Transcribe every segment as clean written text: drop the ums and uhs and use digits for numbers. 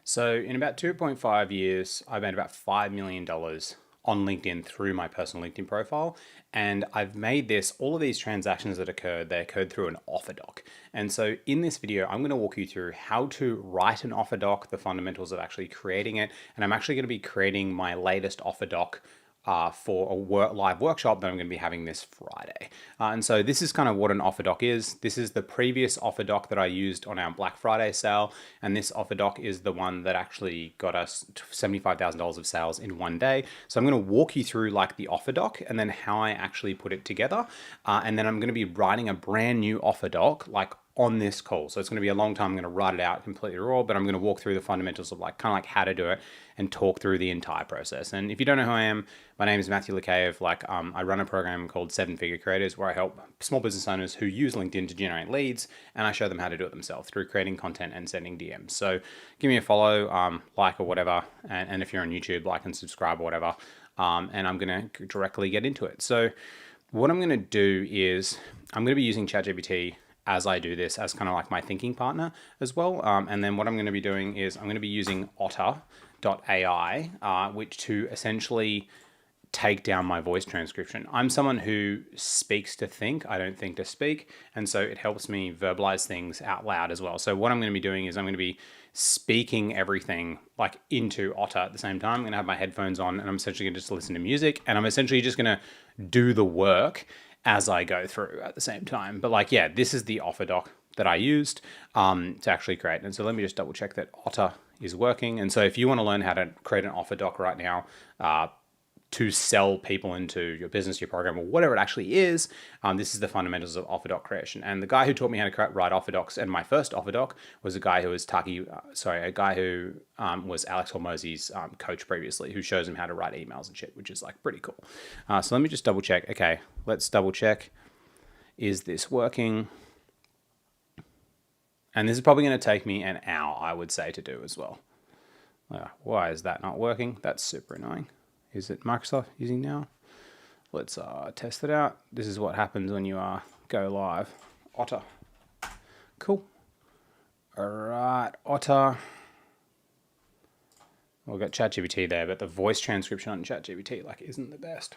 So in about 2.5 years, I've made about $5 million on LinkedIn through my personal LinkedIn profile. And I've made all of these transactions that occurred, they occurred through an offer doc. And so in this video, I'm going to walk you through how to write an offer doc, the fundamentals of actually creating it. And I'm actually going to be creating my latest offer doc for a live workshop that I'm going to be having this Friday. And so this is kind of what an offer doc is. This is the previous offer doc that I used on our Black Friday sale. And this offer doc is the one that actually got us $75,000 of sales in one day. So I'm going to walk you through like the offer doc and then how I actually put it together. And then I'm going to be writing a brand new offer doc like on this call. So it's going to be a long time. I'm going to write it out completely raw, but I'm going to walk through the fundamentals of like kind of like how to do it and talk through the entire process. And if you don't know who I am, my name is Matthew Lekayev. I run a program called 7-Figure Creators where I help small business owners who use LinkedIn to generate leads, and I show them how to do it themselves through creating content and sending DMs. So give me a follow, like or whatever. And if you're on YouTube, like and subscribe or whatever. And I'm going to directly get into it. So what I'm going to do is I'm going to be using ChatGPT as I do this as kind of like my thinking partner as well. And then what I'm going to be doing is I'm going to be using otter.ai, which to essentially take down my voice transcription. I'm someone who speaks to think, I don't think to speak. And so it helps me verbalize things out loud as well. So what I'm going to be doing is I'm going to be speaking everything like into Otter at the same time. I'm going to have my headphones on and I'm essentially going to just listen to music, and I'm essentially just going to do the work as I go through at the same time. But like, yeah, this is the offer doc that I used to actually create. And so let me just double check that Otter is working. And so if you want to learn how to create an offer doc right now, to sell people into your business, your program, or whatever it actually is, this is the fundamentals of offer doc creation. And the guy who taught me how to write offer docs, and my first offer doc was a guy who was was Alex Hormozy's coach previously, who shows him how to write emails and shit, which is like pretty cool. So let me just double check. Okay, let's double check. Is this working? And this is probably going to take me an hour, I would say, to do as well. Why is that not working? That's super annoying. Is it Microsoft using now? Let's test it out. This is what happens when you go live. Otter. Cool. All right, Otter. We've got ChatGPT there, but the voice transcription on ChatGPT like isn't the best.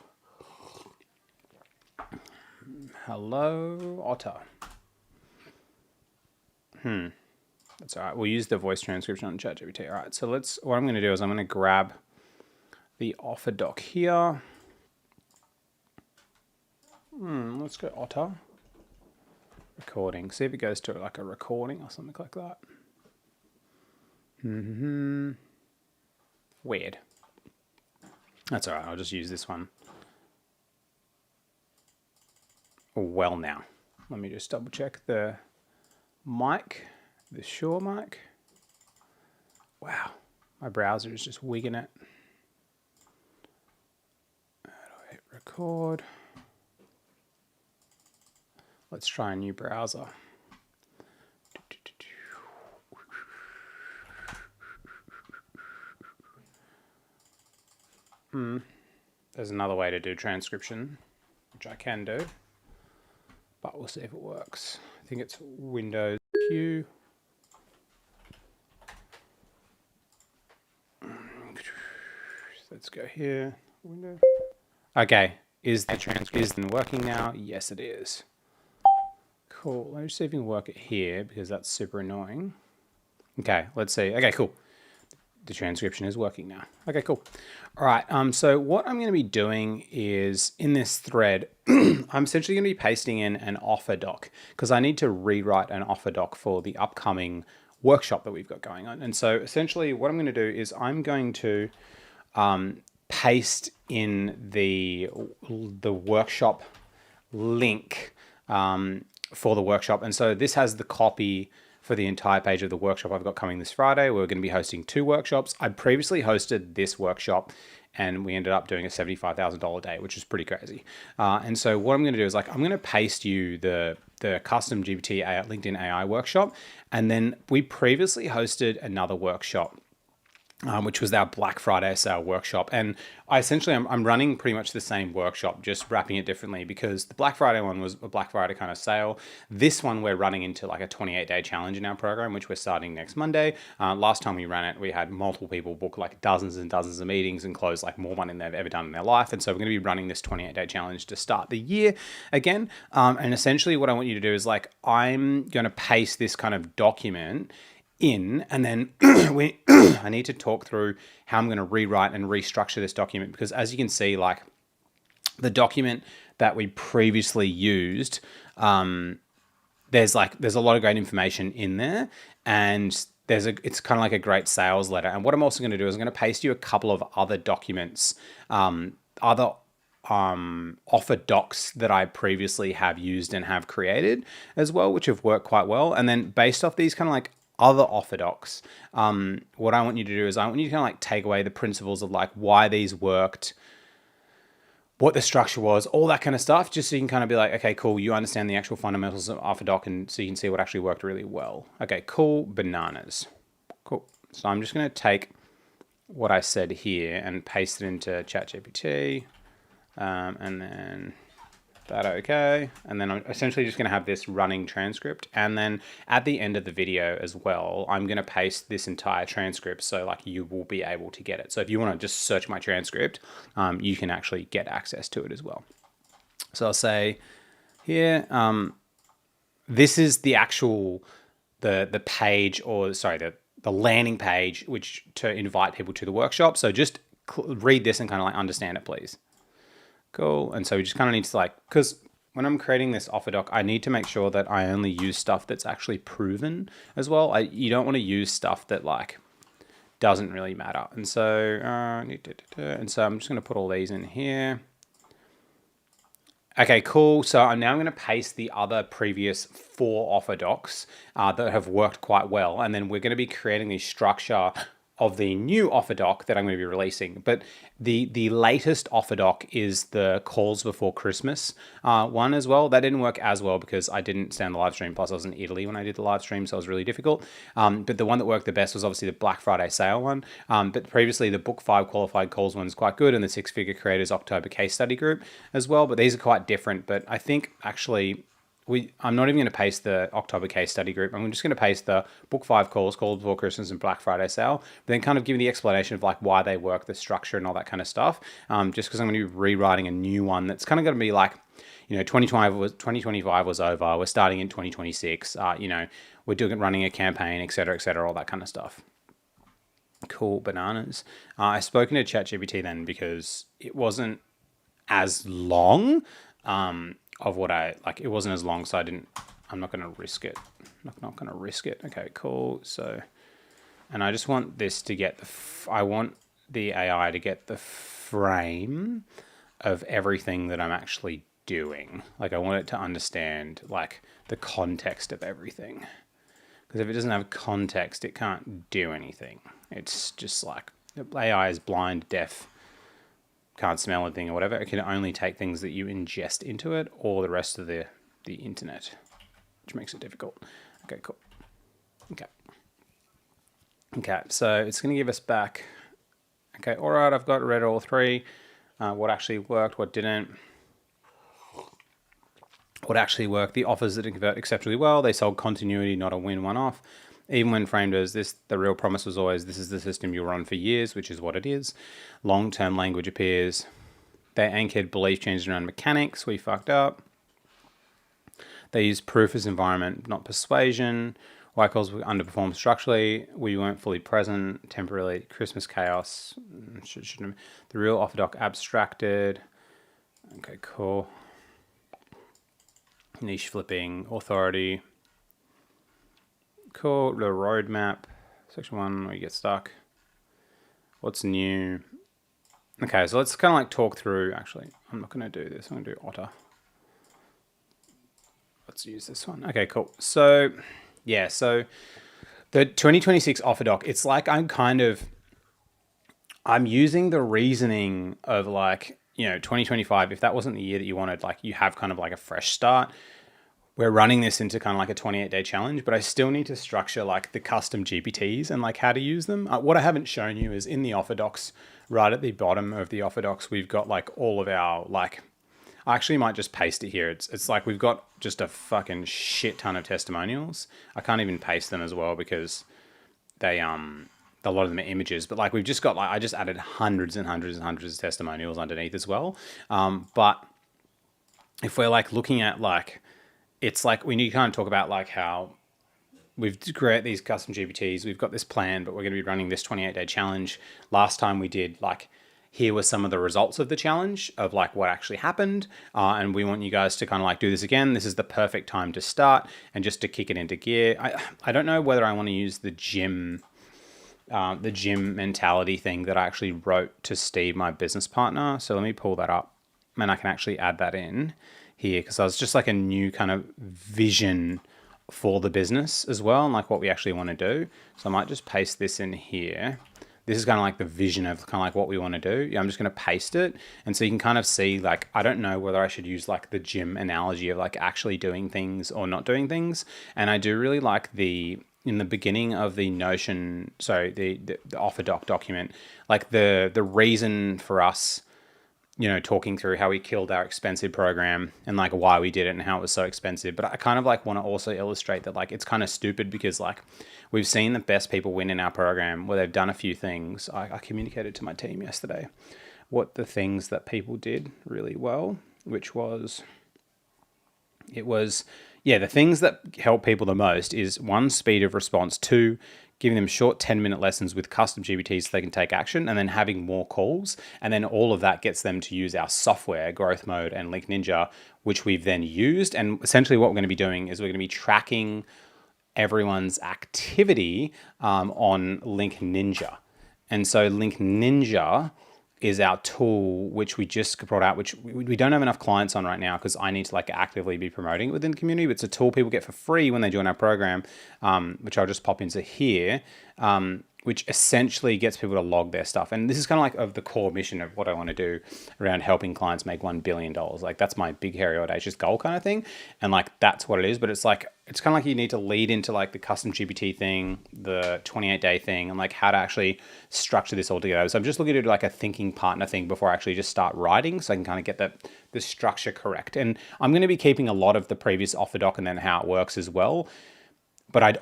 Hello, Otter. That's all right. We'll use the voice transcription on ChatGPT. All right, so what I'm going to do is I'm going to grab the offer doc here. Let's go Otter. Recording. See if it goes to like a recording or something like that. Weird. That's all right. I'll just use this one. Well, now let me just double check the mic, the Shure mic. Wow, my browser is just wigging it. Record. Let's try a new browser. There's another way to do transcription, which I can do, but we'll see if it works. I think it's Windows Q. Let's go here. Windows. Okay, is the transcription working now? Yes, it is. Cool. Let me see if we can work it here because that's super annoying. Okay, let's see. Okay, cool. The transcription is working now. Okay, cool. All right. So what I'm going to be doing is in this thread, I'm essentially going to be pasting in an offer doc because I need to rewrite an offer doc for the upcoming workshop that we've got going on. And so essentially what I'm going to do is I'm going to paste in the workshop link for the workshop. And so this has the copy for the entire page of the workshop I've got coming this Friday. We're going to be hosting 2 workshops. I previously hosted this workshop and we ended up doing a $75,000 day, which is pretty crazy. And so what I'm going to do is I'm going to paste you the custom GPT LinkedIn AI workshop. And then we previously hosted another workshop which was our Black Friday sale workshop. And I'm running pretty much the same workshop, just wrapping it differently, because the Black Friday one was a Black Friday kind of sale. This one, we're running into like a 28-day challenge in our program, which we're starting next Monday. Last time we ran it, we had multiple people book like dozens and dozens of meetings and close like more money than they've ever done in their life. And so we're going to be running this 28-day challenge to start the year again. And essentially what I want you to do is like, I'm going to paste this kind of document in, and then I need to talk through how I'm going to rewrite and restructure this document, because as you can see, like the document that we previously used, there's a lot of great information in there, and it's kind of like a great sales letter. And what I'm also going to do is I'm going to paste you a couple of other documents, other offer docs that I previously have used and have created as well, which have worked quite well. And then based off these kind of like other offer docs, what I want you to do is I want you to kind of like take away the principles of like why these worked, what the structure was, all that kind of stuff, just so you can kind of be like, okay, cool, you understand the actual fundamentals of offer doc, and so you can see what actually worked really well. Okay, cool, bananas. Cool. So I'm just going to take what I said here and paste it into ChatGPT, and then that okay. And then I'm essentially just going to have this running transcript. And then at the end of the video as well, I'm going to paste this entire transcript, so like you will be able to get it. So if you want to just search my transcript, you can actually get access to it as well. So I'll say here, this is the actual, the page, or sorry, the landing page, which to invite people to the workshop. So just read this and kind of like understand it, please. Cool. And so we just kind of need to like, because when I'm creating this offer doc, I need to make sure that I only use stuff that's actually proven as well. You don't want to use stuff that like doesn't really matter. And so, I'm just going to put all these in here. Okay, cool. So I'm now going to paste the other previous 4 offer docs that have worked quite well. And then we're going to be creating the structure of the new offer doc that I'm going to be releasing. But the latest offer doc is the calls before Christmas one as well. That didn't work as well because I didn't stay on the live stream. Plus I was in Italy when I did the live stream, so it was really difficult. But the one that worked the best was obviously the Black Friday sale one. But previously the book 5 qualified calls one is quite good, and the 6-figure creators October case study group as well. But these are quite different. But I think actually I'm not even going to paste the October case study group. I'm just going to paste the book 5 calls before Christmas and Black Friday sale, but then kind of give the explanation of like why they work, the structure and all that kind of stuff. Just because I'm going to be rewriting a new one that's kind of going to be like, 2025 was over. We're starting in 2026. We're running a campaign, et cetera, all that kind of stuff. Cool, bananas. I've spoken to ChatGPT then because it wasn't as long. Of what it wasn't as long, so I'm not going to risk it. Not going to risk it. Okay, cool. So, and I just want this to get I want the AI to get the frame of everything that I'm actually doing. Like I want it to understand like the context of everything. Because if it doesn't have context, it can't do anything. It's just like the AI is blind, deaf, can't smell anything or whatever. It can only take things that you ingest into it or the rest of the internet, which makes it difficult. Okay, cool. Okay, so it's going to give us back. Okay, all right, I've got read all 3. What actually worked, what didn't. What actually worked, the offers that convert exceptionally well, they sold continuity, not a win one-off. Even when framed as this, the real promise was always, this is the system you'll run for years, which is what it is. Long-term language appears. They anchored belief changes around mechanics. We fucked up. They used proof as environment, not persuasion. White calls were underperformed structurally. We weren't fully present. Temporarily, Christmas chaos. The real offer doc abstracted. Okay, cool. Niche flipping, authority. Cool, the roadmap, section 1, where you get stuck. What's new? Okay, so let's kind of like talk through, actually, I'm not going to do this, I'm going to do Otter. Let's use this one. Okay, cool. So, yeah, so the 2026 offer doc, it's like I'm using the reasoning of like, 2025, if that wasn't the year that you wanted, like you have kind of like a fresh start. we're running this into kind of like a 28-day challenge, but I still need to structure like the custom GPTs and like how to use them. What I haven't shown you is in the offer docs, right at the bottom of the offer docs, we've got like all of our like, I actually might just paste it here. It's like we've got just a fucking shit ton of testimonials. I can't even paste them as well because they a lot of them are images, but like we've just got like I just added hundreds and hundreds and hundreds of testimonials underneath as well. But if we're like looking at like, it's like we need to kind of talk about like how we've created these custom GPTs. We've got this plan, but we're going to be running this 28-day challenge. Last time we did like, here were some of the results of the challenge of like what actually happened. And we want you guys to kind of like do this again. This is the perfect time to start and just to kick it into gear. I don't know whether I want to use the gym mentality thing that I actually wrote to Steve, my business partner. So let me pull that up and I can actually add that in here because I was just like a new kind of vision for the business as well and like what we actually want to do. So I might just paste this in here. This is kind of like the vision of kind of like what we want to do. Yeah, I'm just going to paste it. And so you can kind of see like, I don't know whether I should use like the gym analogy of like actually doing things or not doing things. And I do really like in the beginning of the Notion, the offer doc document, like the reason for us, you know, talking through how we killed our expensive program and like why we did it and how it was so expensive. But I kind of like want to also illustrate that like it's kind of stupid because like we've seen the best people win in our program where they've done a few things. I communicated to my team yesterday what the things that people did really well, which was, the things that help people the most is 1, speed of response, 2, giving them short 10-minute lessons with custom GPTs so they can take action, and then having more calls. And then all of that gets them to use our software, Growth Mode and Link Ninja, which we've then used. And essentially what we're going to be doing is we're going to be tracking everyone's activity on Link Ninja. And so Link Ninja is our tool, which we just brought out, which we don't have enough clients on right now because I need to like actively be promoting it within the community. But it's a tool people get for free when they join our program, which I'll just pop into here, which essentially gets people to log their stuff. And this is kind of like of the core mission of what I want to do around helping clients make $1 billion. Like that's my big, hairy, audacious goal kind of thing. And like, that's what it is. But it's like, it's kind of like you need to lead into like the custom GPT thing, the 28-day thing, and like how to actually structure this all together. So I'm just looking at like a thinking partner thing before I actually just start writing so I can kind of get the structure correct. And I'm going to be keeping a lot of the previous offer doc and then how it works as well. But I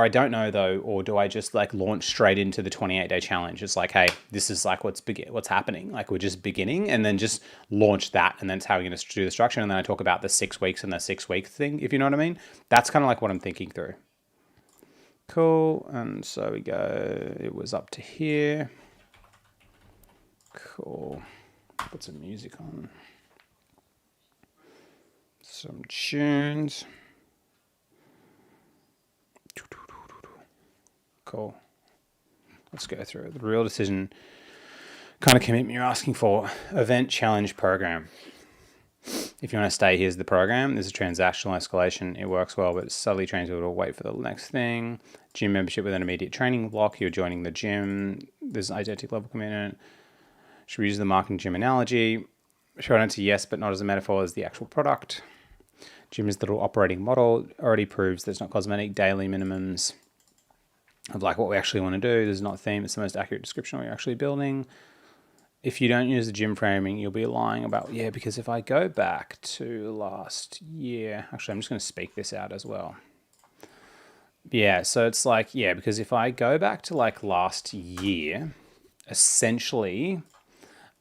don't know though, or do I just like launch straight into the 28-day challenge? It's like, hey, this is like what's happening. Like we're just beginning, and then just launch that, and then it's how we're going to do the structure. And then I talk about the 6 weeks and the 6 week thing, if you know what I mean. That's kind of like what I'm thinking through. Cool. And so we go. It was up to here. Cool. Put some music on. Some tunes. Cool. Let's go through it. The real decision kind of commitment you're asking for. Event challenge program. If you want to stay, here's the program. There's a transactional escalation. It works well, but it subtly trains people to wait for the next thing. Gym membership with an immediate training block. You're joining the gym. There's an identity level commitment. Should we use the marketing gym analogy? Should I answer yes, but not as a metaphor as the actual product? Gym is the little operating model. Already proves there's not cosmetic daily minimums of like what we actually want to do. There's not a theme. It's the most accurate description of what you're actually building. If you don't use the gym framing, you'll be lying about, because if I go back to last year, actually, I'm just going to speak this out as well. Yeah, so it's like, because if I go back to like last year, essentially,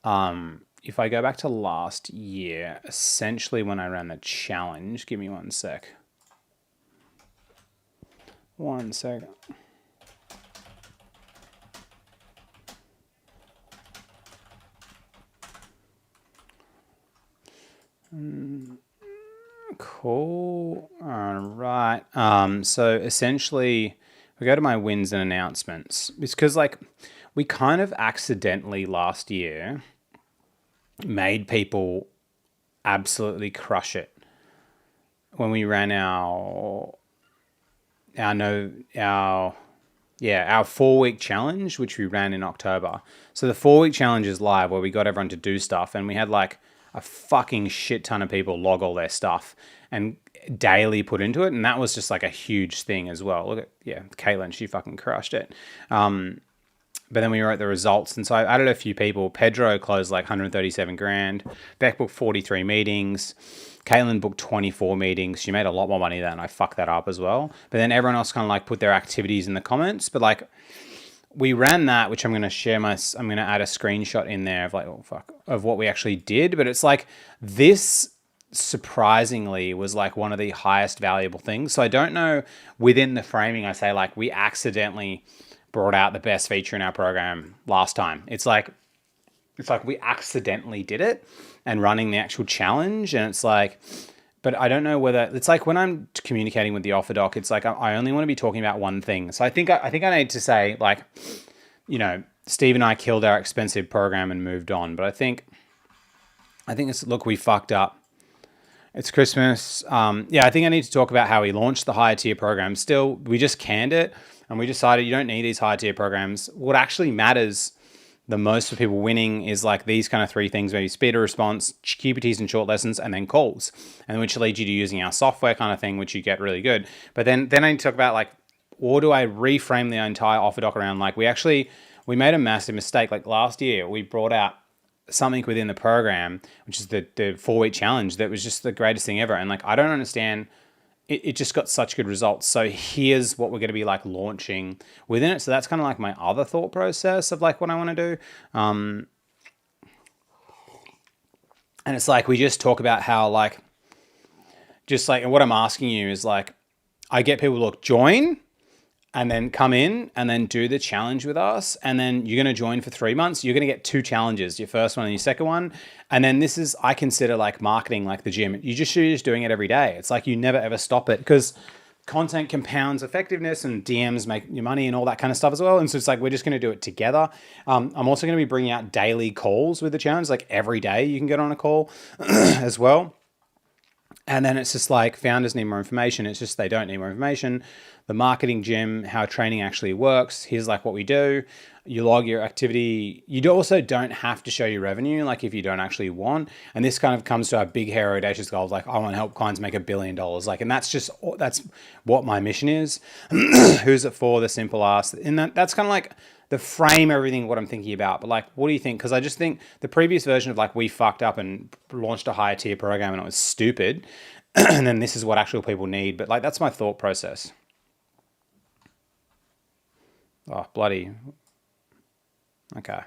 if I go back to last year, essentially when I ran the challenge, give me 1 sec. 1 second. Cool. All right. So essentially, we go to my wins and announcements. It's because like we kind of accidentally last year made people absolutely crush it when we ran our 4-week challenge, which we ran in October. So the 4-week challenge is live where we got everyone to do stuff, and we had like, a fucking shit ton of people log all their stuff and daily put into it. And that was just like a huge thing as well. Look at, yeah, Caitlin, she fucking crushed it. But then we wrote the results. And so I added a few people. Pedro closed like 137 grand. Beck booked 43 meetings. Caitlin booked 24 meetings. She made a lot more money than I fucked that up as well. But then everyone else kind of like put their activities in the comments. But like we ran that, which I'm going to share I'm going to add a screenshot in there of like, oh fuck, of what we actually did. But it's like this surprisingly was like one of the highest valuable things. So I don't know, within the framing, I say like we accidentally brought out the best feature in our program last time. It's like we accidentally did it and running the actual challenge. And it's like, but I don't know whether it's like when I'm communicating with the offer doc, it's like I only want to be talking about one thing. So I think I need to say like, you know, Steve and I killed our expensive program and moved on. But I think it's, look, we fucked up. It's Christmas. Yeah, I think I need to talk about how we launched the higher tier program. Still, we just canned it and we decided you don't need these higher tier programs. What actually matters the most for people winning is like these kind of three things, maybe speed of response, QPTs and short lessons, and then calls, and which leads you to using our software kind of thing, which you get really good. But then I need to talk about like, or do I reframe the entire offer doc around like we made a massive mistake. Like last year, we brought out something within the program, which is the 4-week challenge that was just the greatest thing ever. And like, I don't understand, it just got such good results. So here's what we're going to be like launching within it. So that's kind of like my other thought process of like what I want to do. And it's like, we just talk about how like, just like, and what I'm asking you is like, I get people to look, join, and then come in and then do the challenge with us. And then you're going to join for 3 months. You're going to get 2 challenges, your first one and your second one. And then this is, I consider like marketing, like the gym. You're just doing it every day. It's like you never ever stop it because content compounds effectiveness and DMs make your money and all that kind of stuff as well. And so it's like, we're just going to do it together. I'm also going to be bringing out daily calls with the challenge. Like every day you can get on a call as well. And then it's just like founders need more information. It's just they don't need more information. The marketing gym, how training actually works. Here's like what we do. You log your activity. You also don't have to show your revenue, like if you don't actually want. And this kind of comes to our big, hairy, audacious goals. Like I want to help clients make $1 billion. Like, and that's what my mission is. Who's it for? The simple ask. And that's kind of like the frame everything what I'm thinking about. But like, what do you think? Because I just think the previous version of like we fucked up and launched a higher tier program and it was stupid. And then this is what actual people need. But like, that's my thought process. Oh, bloody. Okay.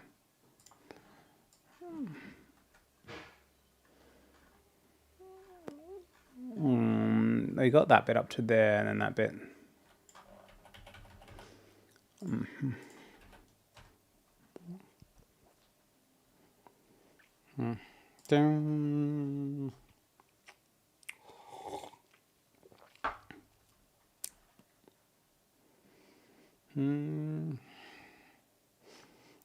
We got that bit up to there and then that bit. Dun.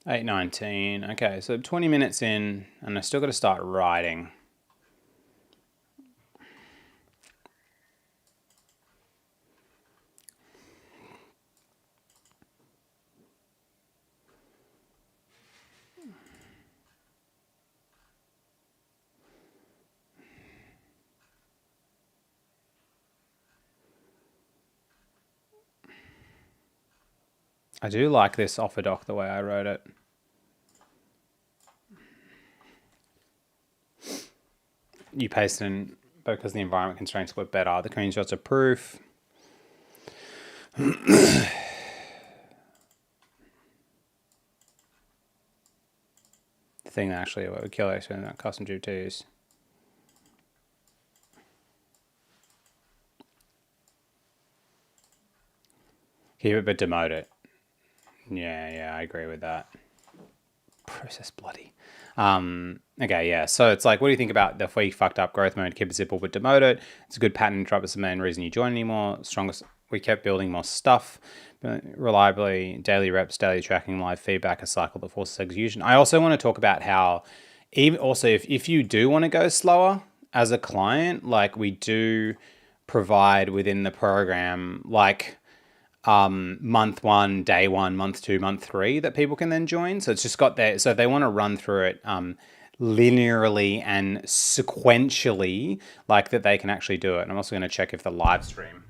8:19. Okay, so 20 minutes in, and I still got to start writing. I do like this offer doc the way I wrote it. You paste in because the environment constraints were better. The screenshots are proof. The thing that actually would kill experience custom GPTs. Keep it but demote it. Yeah, I agree with that. Process bloody. Okay, yeah. So it's like, what do you think about the we fucked up growth mode? Keep it simple but demote it. It's a good pattern interrupt. It's the main reason you join anymore. Strongest. We kept building more stuff, reliably, daily reps, daily tracking, live feedback, a cycle that forces execution. I also want to talk about how, even also if you do want to go slower as a client, like we do provide within the program, like month 1, day 1, month 2, month 3 that people can then join. So it's just got there. So if they want to run through it, linearly and sequentially, like that they can actually do it. And I'm also going to check if the live stream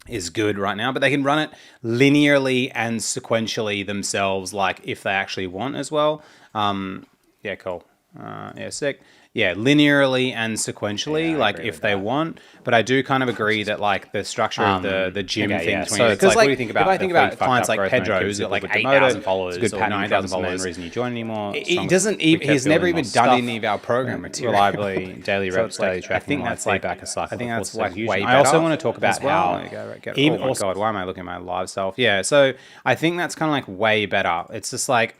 is good right now, but they can run it linearly and sequentially themselves, like if they actually want as well. Yeah, cool. Yeah, sick. Yeah, linearly and sequentially, Yeah, I like agree if with they that. want. But I do kind of agree that like the structure of the gym Okay, thing yeah. between So it's it's like, what what do do you you think think about about if I think about clients like Pedro, who's got like 8,000 followers, It's a good or pattern 9,000 principle. followers. Reason you join anymore. He doesn't even, he's never even done any of our program material. Reliably, daily So reps, it's like, daily I tracking, think live that's like, feedback, a cycle I think that that's forces like execution. way better. I also want to talk as about well. how Even also, God, why am I looking at my live self? Yeah, so I think that's kind of like way better. It's just like,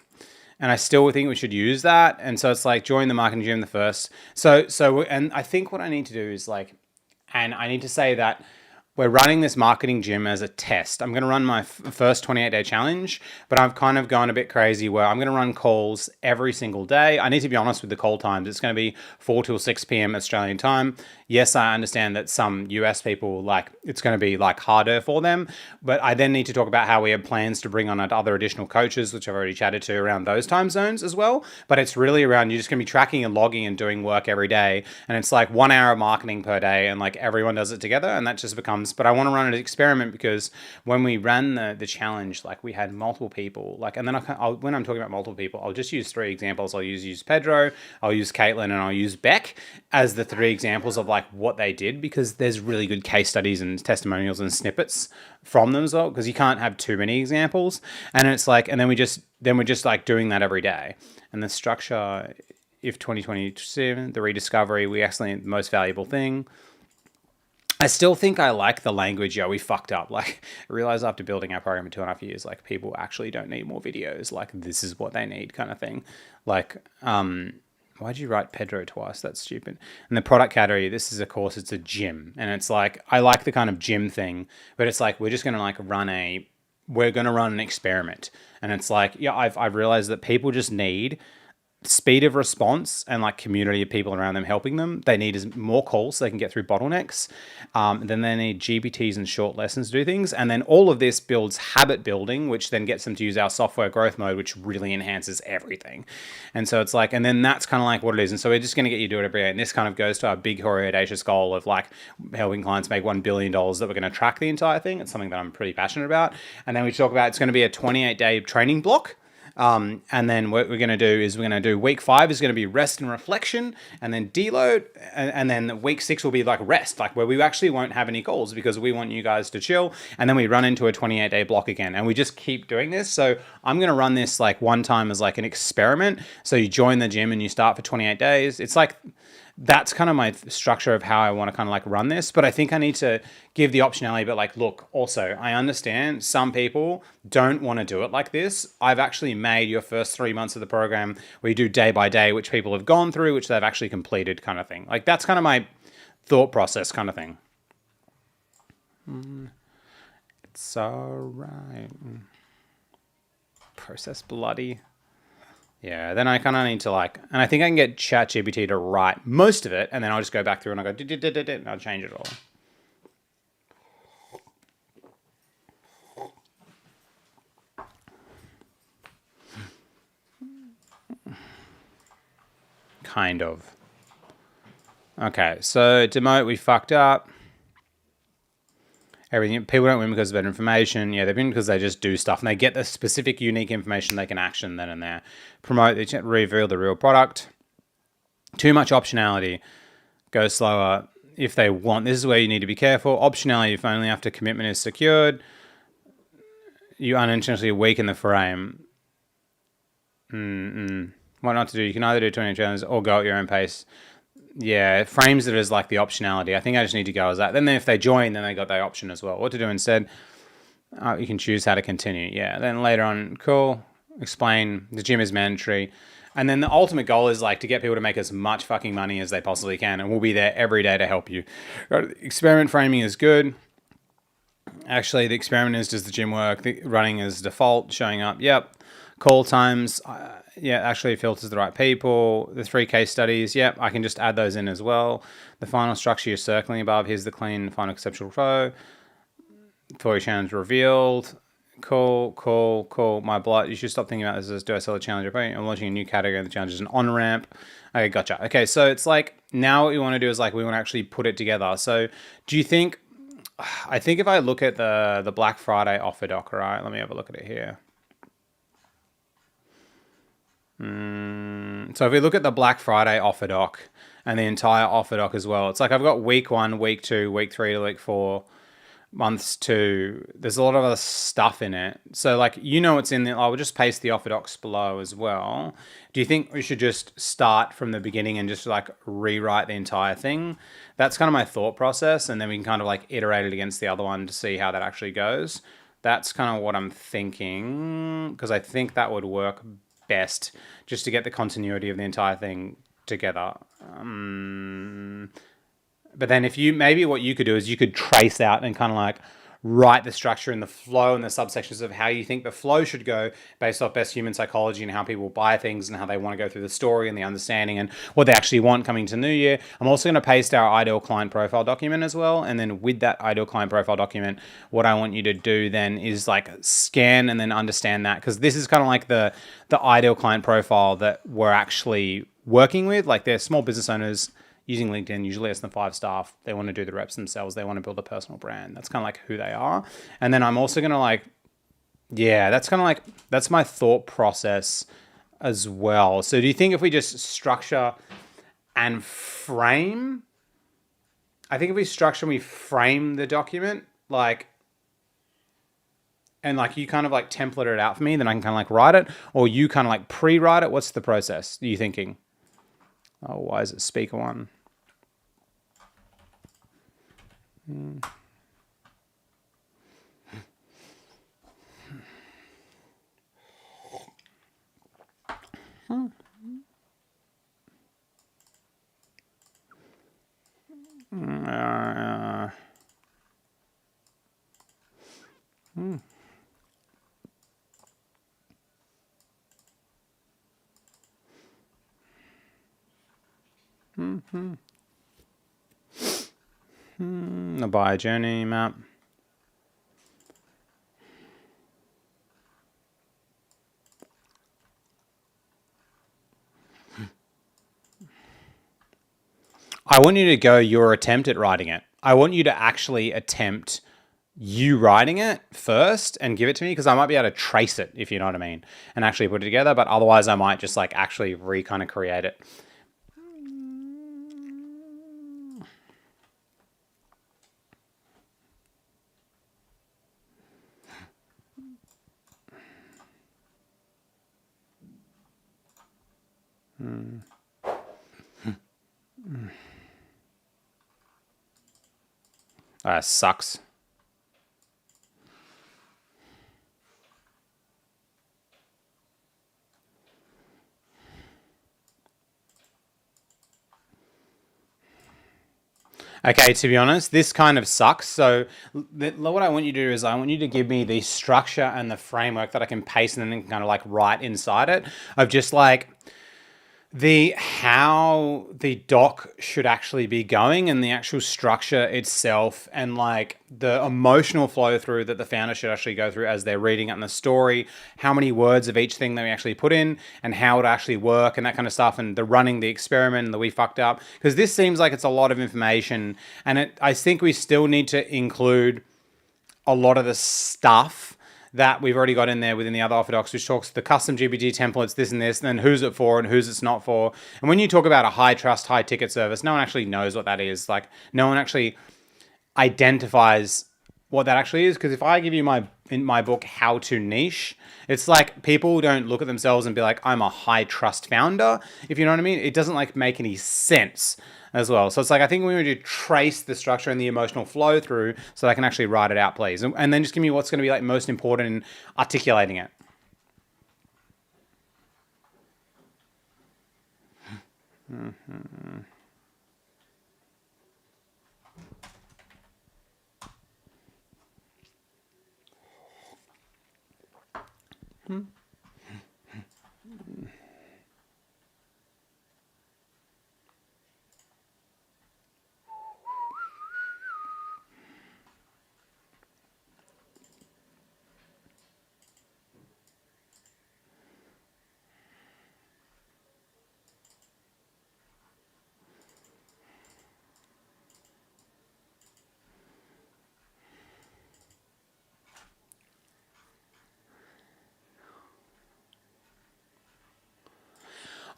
and I still think we should use that. And so it's like join the marketing gym the first. And I think what I need to do is like, and I need to say that we're running this marketing gym as a test. I'm going to run my first 28-day challenge, but I've kind of gone a bit crazy where I'm going to run calls every single day. I need to be honest with the call times. It's going to be 4 till 6 p.m. Australian time. Yes, I understand that some US people, like, it's going to be like harder for them, but I then need to talk about how we have plans to bring on other additional coaches, which I've already chatted to around those time zones as well. But it's really around, you're just going to be tracking and logging and doing work every day. And it's like 1 hour of marketing per day, and like everyone does it together, and that just becomes, but I want to run an experiment because when we ran the challenge, like we had multiple people, like, and then when I'm talking about multiple people, I'll just use 3 examples. I'll use Pedro, I'll use Caitlin, and I'll use Beck as the 3 examples of like what they did, because there's really good case studies and testimonials and snippets from them as well, because you can't have too many examples. And it's like, and then we're just like doing that every day. And the structure, if 2027, the rediscovery, we actually, the most valuable thing. I still think I like the language. Yeah, we fucked up. Like, I realized after building our program for 2.5 years, like, people actually don't need more videos. Like, this is what they need, kind of thing. Like, why'd you write Pedro twice? That's stupid. And the product category, this is, of course, it's a gym. And it's like, I like the kind of gym thing, but it's like, we're just going to like we're going to run an experiment. And it's like, yeah, I've realized that people just need speed of response and like community of people around them helping them. They need more calls so they can get through bottlenecks. Then they need GPTs and short lessons to do things. And then all of this builds habit building, which then gets them to use our software growth mode, which really enhances everything. And so it's like, and then that's kind of like what it is. And so we're just going to get you to do it every day. And this kind of goes to our big, audacious goal of like helping clients make $1 billion, that we're going to track the entire thing. It's something that I'm pretty passionate about. And then we talk about, it's going to be a 28-day training block. And then what we're going to do is we're going to do week 5 is going to be rest and reflection, and then deload. And then week 6 will be like rest, like where we actually won't have any calls because we want you guys to chill. And then we run into a 28-day block again, and we just keep doing this. So I'm going to run this like one time as like an experiment. So you join the gym and you start for 28 days. It's like, that's kind of my structure of how I want to kind of like run this. But I think I need to give the optionality. But like, look, also, I understand some people don't want to do it like this. I've actually made your first 3 months of the program where you do day by day, which people have gone through, which they've actually completed, kind of thing. Like, that's kind of my thought process, kind of thing. It's all right. Process bloody. Yeah, then I kind of need to like, and I think I can get ChatGPT to write most of it, and then I'll just go back through and I'll go, and I'll change it all. Kind of. Okay, so demote, we fucked up. Everything, people don't win because of better information. Yeah, they win because they just do stuff and they get the specific, unique information they can action then and there. Promote, they reveal the real product. Too much optionality. Go slower if they want. This is where you need to be careful. Optionality, if only after commitment is secured. You unintentionally weaken the frame. What not to do? You can either do 20 challenges or go at your own pace. Yeah, it frames it as like the optionality. I think I just need to go as that. Then if they join, then they got that option as well. What to do instead? You can choose how to continue. Yeah, then later on, cool. Explain the gym is mandatory. And then the ultimate goal is like to get people to make as much fucking money as they possibly can. And we'll be there every day to help you. Experiment framing is good. Actually, the experiment is, does the gym work? The running is default, showing up. Yep. Call times. Yeah, actually filters the right people. The 3 case studies. Yep, I can just add those in as well. The final structure you're circling above. Here's the clean final conceptual flow. 4 challenge revealed. Cool. My blood. You should stop thinking about this as do I sell a challenge? I'm launching a new category and the challenge is an on-ramp. Okay, gotcha. Okay, so it's like now what we want to do is like we want to actually put it together. So do you think, I think if I look at the Black Friday offer doc, right? Let me have a look at it here. So if we look at the Black Friday offer doc and the entire offer doc as well, it's like I've got week 1, week 2, week 3 to week 4. Months 2. There's a lot of other stuff in it. So like, it's in there. I will just paste the offer docs below as well. Do you think we should just start from the beginning and just like rewrite the entire thing? That's kind of my thought process. And then we can kind of like iterate it against the other one to see how that actually goes. That's kind of what I'm thinking, because I think that would work best just to get the continuity of the entire thing together. But then maybe what you could do is you could trace out and kind of like write the structure and the flow and the subsections of how you think the flow should go based off best human psychology and how people buy things and how they want to go through the story and the understanding and what they actually want coming to New Year. I'm also going to paste our ideal client profile document as well. And then with that ideal client profile document, what I want you to do then is like scan and then understand that, because this is kind of like the ideal client profile that we're actually working with. Like they're small business owners using LinkedIn, usually less than 5 staff. They want to do the reps themselves. They want to build a personal brand. That's kind of like who they are. And then I'm also going to that's my thought process as well. So do you think if we just structure and frame, I think if we structure and we frame the document, and like you kind of like template it out for me, then I can kind of like write it, or you kind of like pre-write it. What's the process are you thinking? Oh, why is it speaker 1? The buyer journey map. I want you to go your attempt at writing it. I want you to actually attempt you writing it first and give it to me, because I might be able to trace it, if you know what I mean, and actually put it together. But otherwise I might just like actually kind of create it. Sucks. Okay, to be honest, this kind of sucks. So what I want you to do is I want you to give me the structure and the framework that I can paste and then kind of like write inside it of just like how the doc should actually be going and the actual structure itself, and like the emotional flow through that the founder should actually go through as they're reading it in the story, how many words of each thing that we actually put in and how it actually work and that kind of stuff, and the running the experiment and the we fucked up, because this seems like it's a lot of information, and I think we still need to include a lot of the stuff that we've already got in there within the other offer docs, which talks the custom GPT templates, this and this, and then who's it for and who's it's not for. And when you talk about a high trust, high ticket service, no one actually knows what that is. Like no one actually identifies what that actually is. Because if I give you in my book, How to Niche, it's like people don't look at themselves and be like, I'm a high trust founder. If you know what I mean, it doesn't like make any sense as well. So it's like, I think we need to trace the structure and the emotional flow through so that I can actually write it out, please. And then just give me what's going to be like most important in articulating it.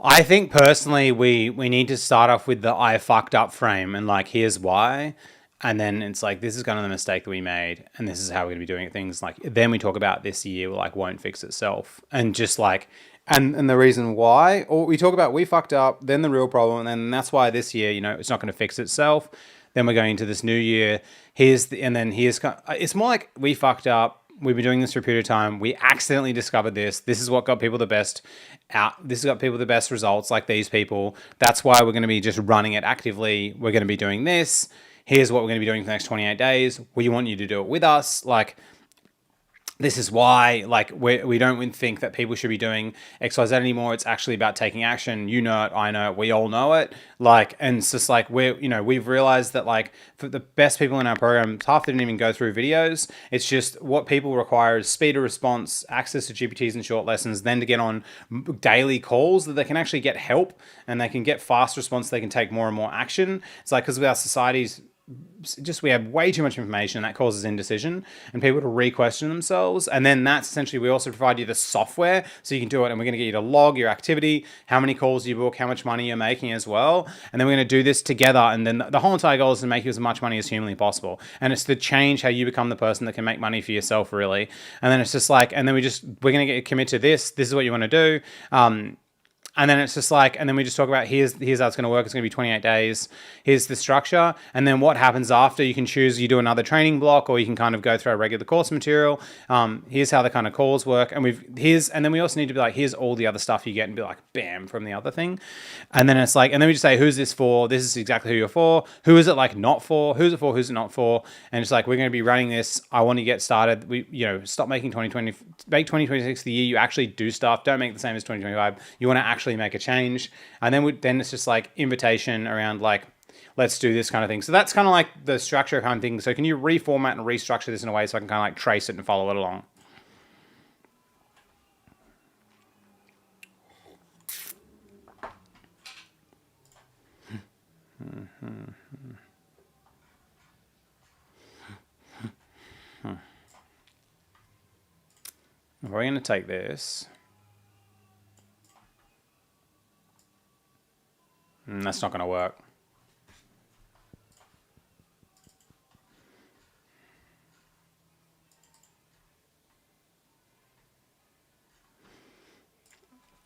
I think personally, we need to start off with the I fucked up frame and like, here's why. And then it's like, this is kind of the mistake that we made. And this is how we're going to be doing things. Like, then we talk about this year, like, won't fix itself. And just like, and the reason why, or we talk about we fucked up, then the real problem. And then that's why this year, you know, it's not going to fix itself. Then we're going into this new year. It's more like we fucked up. We've been doing this for a period of time. We accidentally discovered this. This is what got people the best out. This has got people the best results, like these people. That's why we're going to be just running it actively. We're going to be doing this. Here's what we're going to be doing for the next 28 days. We want you to do it with us. Like, this is why, like, we don't think that people should be doing XYZ anymore. It's actually about taking action. You know it, I know it, we all know it. Like, and it's just like, we've realized that, like, for the best people in our program, half didn't even go through videos. It's just what people require is speed of response, access to GPTs and short lessons, then to get on daily calls that they can actually get help and they can get fast response. They can take more and more action. It's like, because of our society's, we have way too much information that causes indecision and people to re-question themselves. And then that's essentially, we also provide you the software so you can do it. And we're going to get you to log your activity, how many calls you book, how much money you're making as well. And then we're going to do this together. And then the whole entire goal is to make you as much money as humanly possible. And it's to change how you become the person that can make money for yourself, really. And then it's just like, and then we're going to get you committed to this. This is what you want to do. And then it's just like, and then we just talk about here's how it's going to work. It's going to be 28 days. Here's the structure. And then what happens after, you can choose, you do another training block, or you can kind of go through our regular course material. Here's how the kind of calls work. And and then we also need to be like, here's all the other stuff you get, and be like, bam, from the other thing. And then it's like, and then we just say, who's this for? This is exactly who you're for. Who is it like not for? Who's it for? Who's it not for? And it's like, we're going to be running this. I want to get started. Stop making 2020, make 2026 the year you actually do stuff. Don't make it the same as 2025. You want to actually make a change. And then it's just like invitation around like, let's do this kind of thing. So that's kind of like the structure kind of thing. So can you reformat and restructure this in a way so I can kind of like trace it and follow it along? We're going to take this. That's not going to work.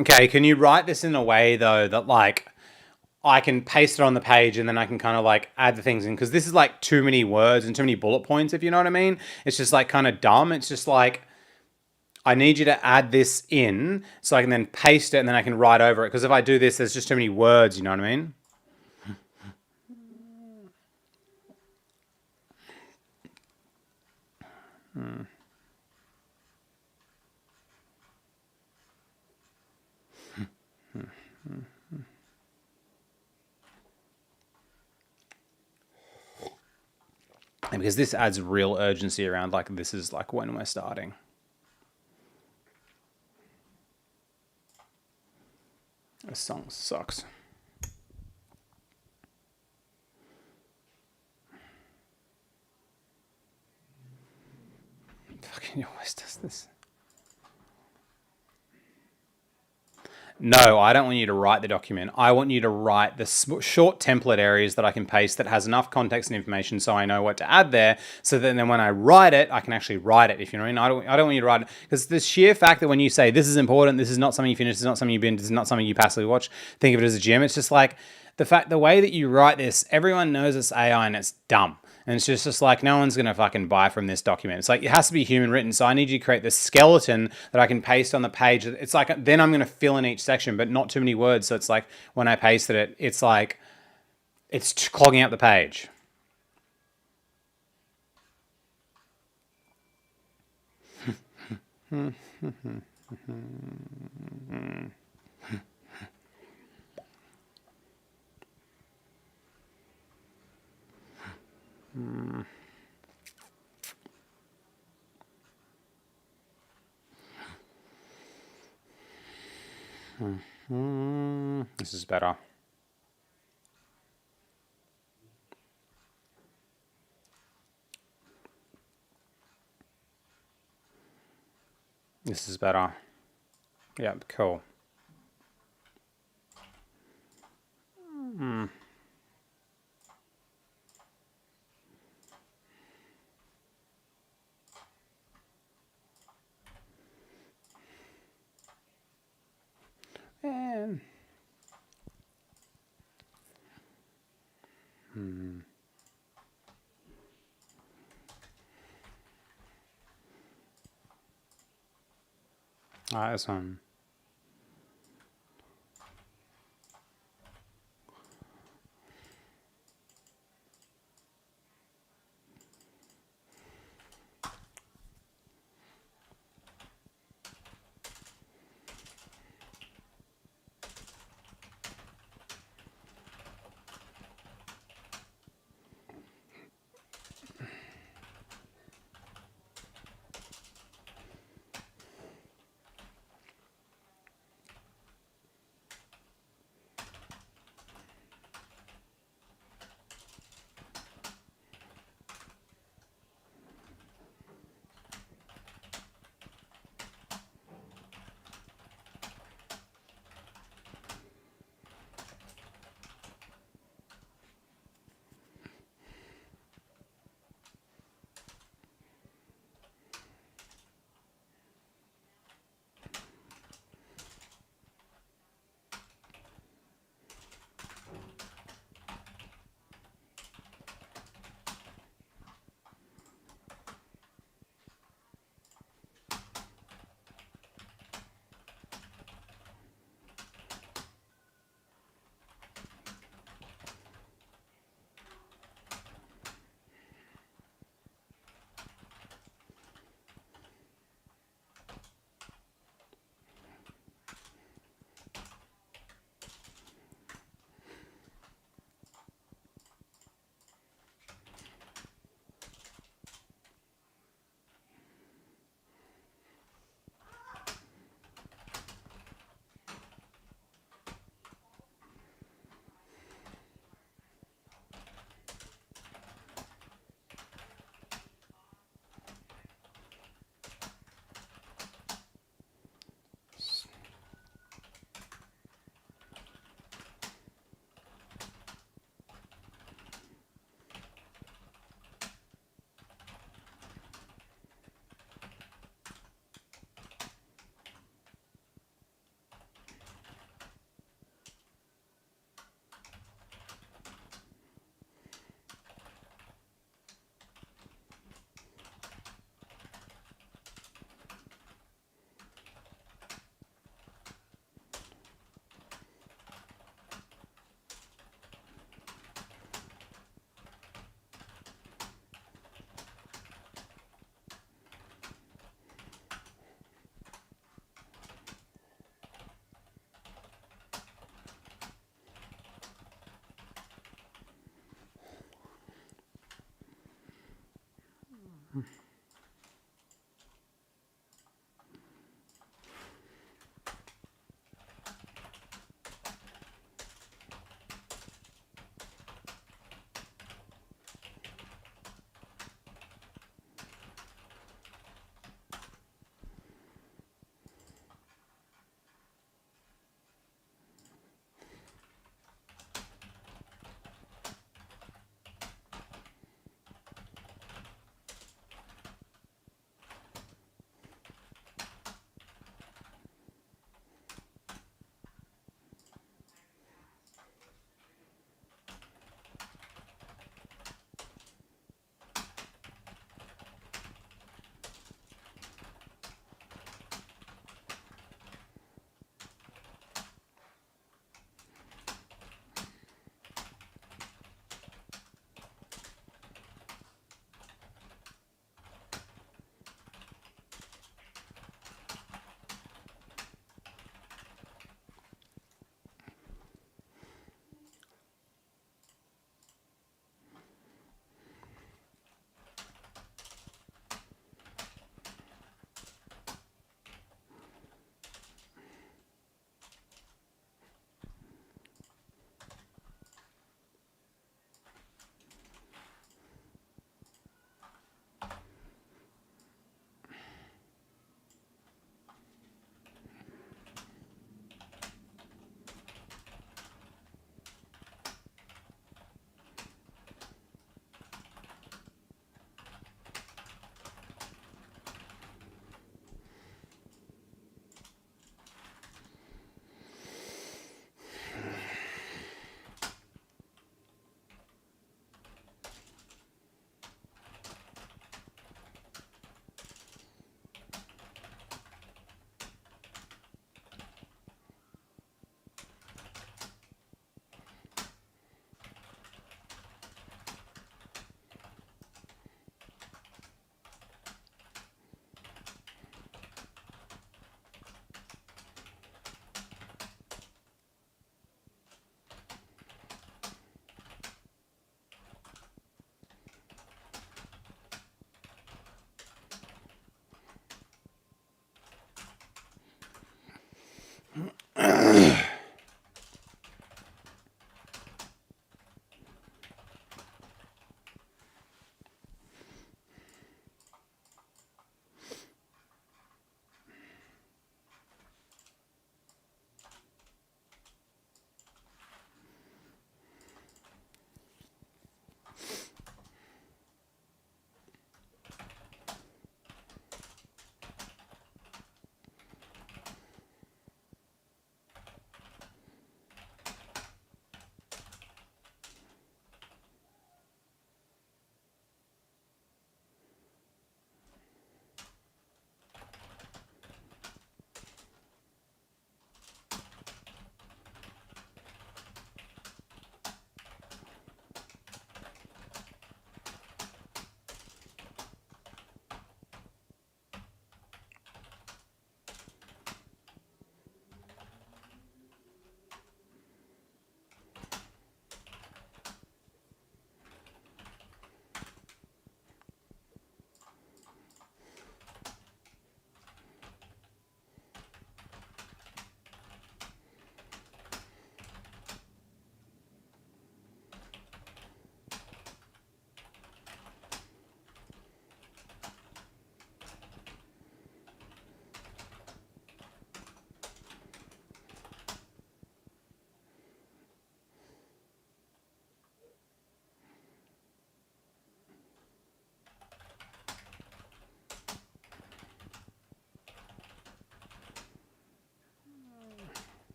Okay, can you write this in a way though that like I can paste it on the page and then I can kind of like add the things in, because this is like too many words and too many bullet points, if you know what I mean. It's just like kind of dumb. It's just like, I need you to add this in so I can then paste it and then I can write over it. Because if I do this, there's just too many words, you know what I mean? And because this adds real urgency around like, this is like when we're starting. This song sucks. Fucking always does this. No, I don't want you to write the document. I want you to write the short template areas that I can paste that has enough context and information so I know what to add there. So that then when I write it, I can actually write it, if you know what I mean. I don't want you to write it, because the sheer fact that when you say this is important, this is not something you finish, this is not something you binge, this is not something you passively watch, think of it as a gym. It's just like the way that you write this, everyone knows it's AI and it's dumb. And it's just like, no one's going to fucking buy from this document. It's like, it has to be human written. So I need you to create this skeleton that I can paste on the page. It's like, then I'm going to fill in each section, but not too many words. So it's like, when I pasted it, it's like, it's clogging up the page. This is better. This is better. Yeah, cool. And this one.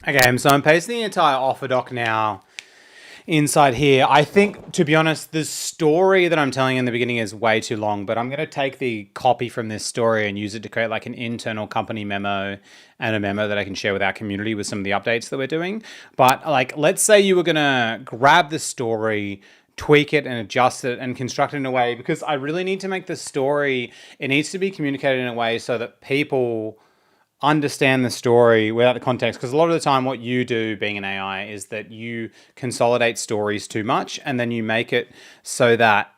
Okay, so I'm pasting the entire offer doc now inside here. I think, to be honest, the story that I'm telling in the beginning is way too long, but I'm going to take the copy from this story and use it to create like an internal company memo and a memo that I can share with our community with some of the updates that we're doing. But like, let's say you were going to grab the story, tweak it and adjust it and construct it in a way, because I really need to make the story, it needs to be communicated in a way so that people understand the story without the context. Because a lot of the time what you do being an AI is that you consolidate stories too much and then you make it so that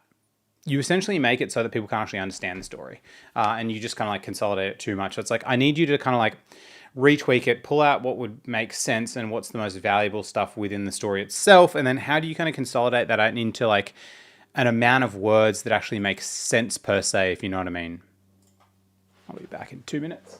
you essentially make it so that people can actually understand the story, and you just kind of like consolidate it too much. So it's like, I need you to kind of like retweak it, pull out what would make sense and what's the most valuable stuff within the story itself, and then how do you kind of consolidate that out into like an amount of words that actually makes sense per se, if you know what I mean. I'll be back in 2 minutes.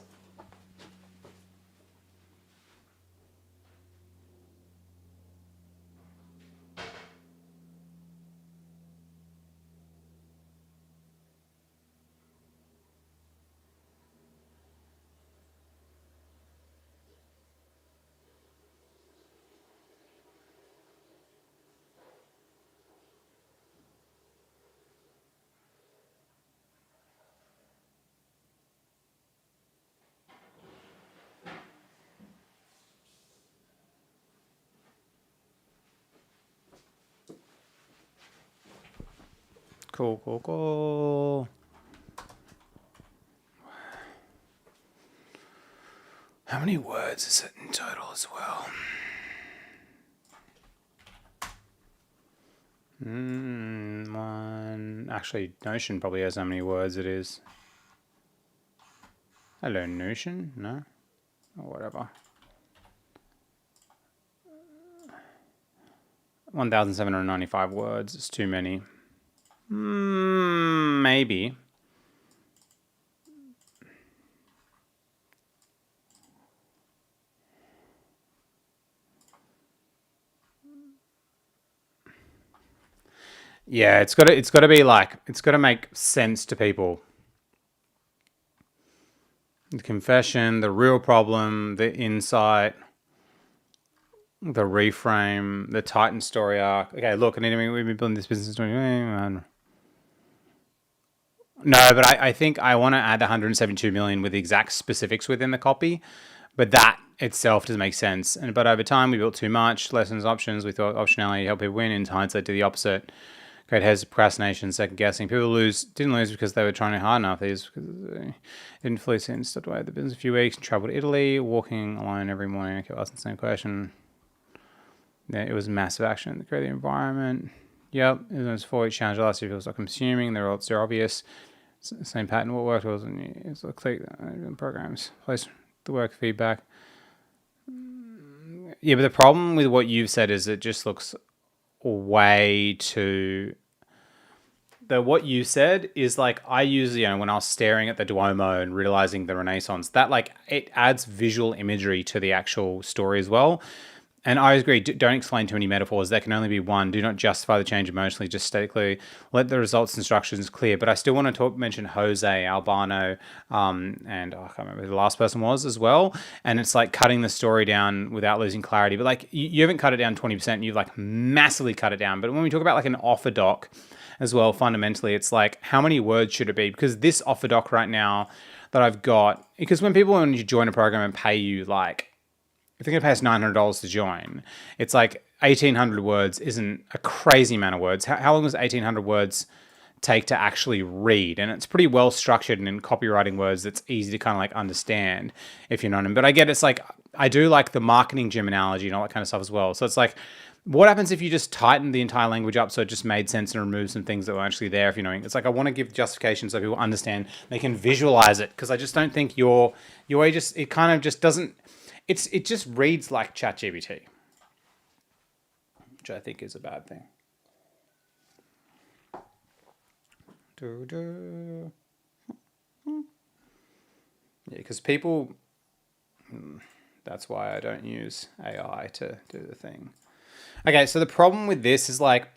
Cool. How many words is it in total as well? One. Actually, Notion probably has how many words it is. Hello, Notion? No? Or whatever. 1,795 words. It's too many. Maybe. Yeah, it's got to be like, it's got to make sense to people. The confession, the real problem, the insight, the reframe, the Titan story arc. Okay, look, we've been building this business. No, but I think I want to add the 172 million with the exact specifics within the copy, but that itself doesn't make sense. But over time, we built too much lessons, options. We thought optionality helped people win. In hindsight, did the opposite. Great heads, procrastination, second guessing. People didn't lose because they were trying hard enough. These because they didn't fully see and stepped away at the business a few weeks and traveled to Italy, walking alone every morning. I kept asking the same question. Yeah, it was massive action to create the environment. Yep, it was 4-week challenge last year. It was like consuming. They're obvious. Same pattern. What worked wasn't it's like click programs. Place the work feedback. Yeah, but the problem with what you've said is it just looks way too. What you said is like, I usually, when I was staring at the Duomo and realizing the Renaissance, that like it adds visual imagery to the actual story as well. And I agree, don't explain too many metaphors. There can only be one. Do not justify the change emotionally, just statically. Let the results instructions clear. But I still want to mention Jose, Albano, and I can't remember who the last person was as well. And it's like cutting the story down without losing clarity. But like, you haven't cut it down 20%. You've like massively cut it down. But when we talk about like an offer doc as well, fundamentally, it's like, how many words should it be? Because this offer doc right now that I've got, because when you join a program and pay you like, if they're going to pay us $900 to join, it's like 1,800 words isn't a crazy amount of words. How long does 1,800 words take to actually read? And it's pretty well structured and in copywriting words that's easy to kind of like understand, if you know what I mean. But I get it's like, I do like the marketing gym analogy and all that kind of stuff as well. So it's like, what happens if you just tighten the entire language up so it just made sense and removed some things that were actually there, if you know? It's like, I want to give justification so people understand, they can visualize it, because I just don't think your way just, it kind of just doesn't, it just reads like ChatGPT, which I think is a bad thing. Yeah, because people, that's why I don't use AI to do the thing. Okay, so the problem with this is like,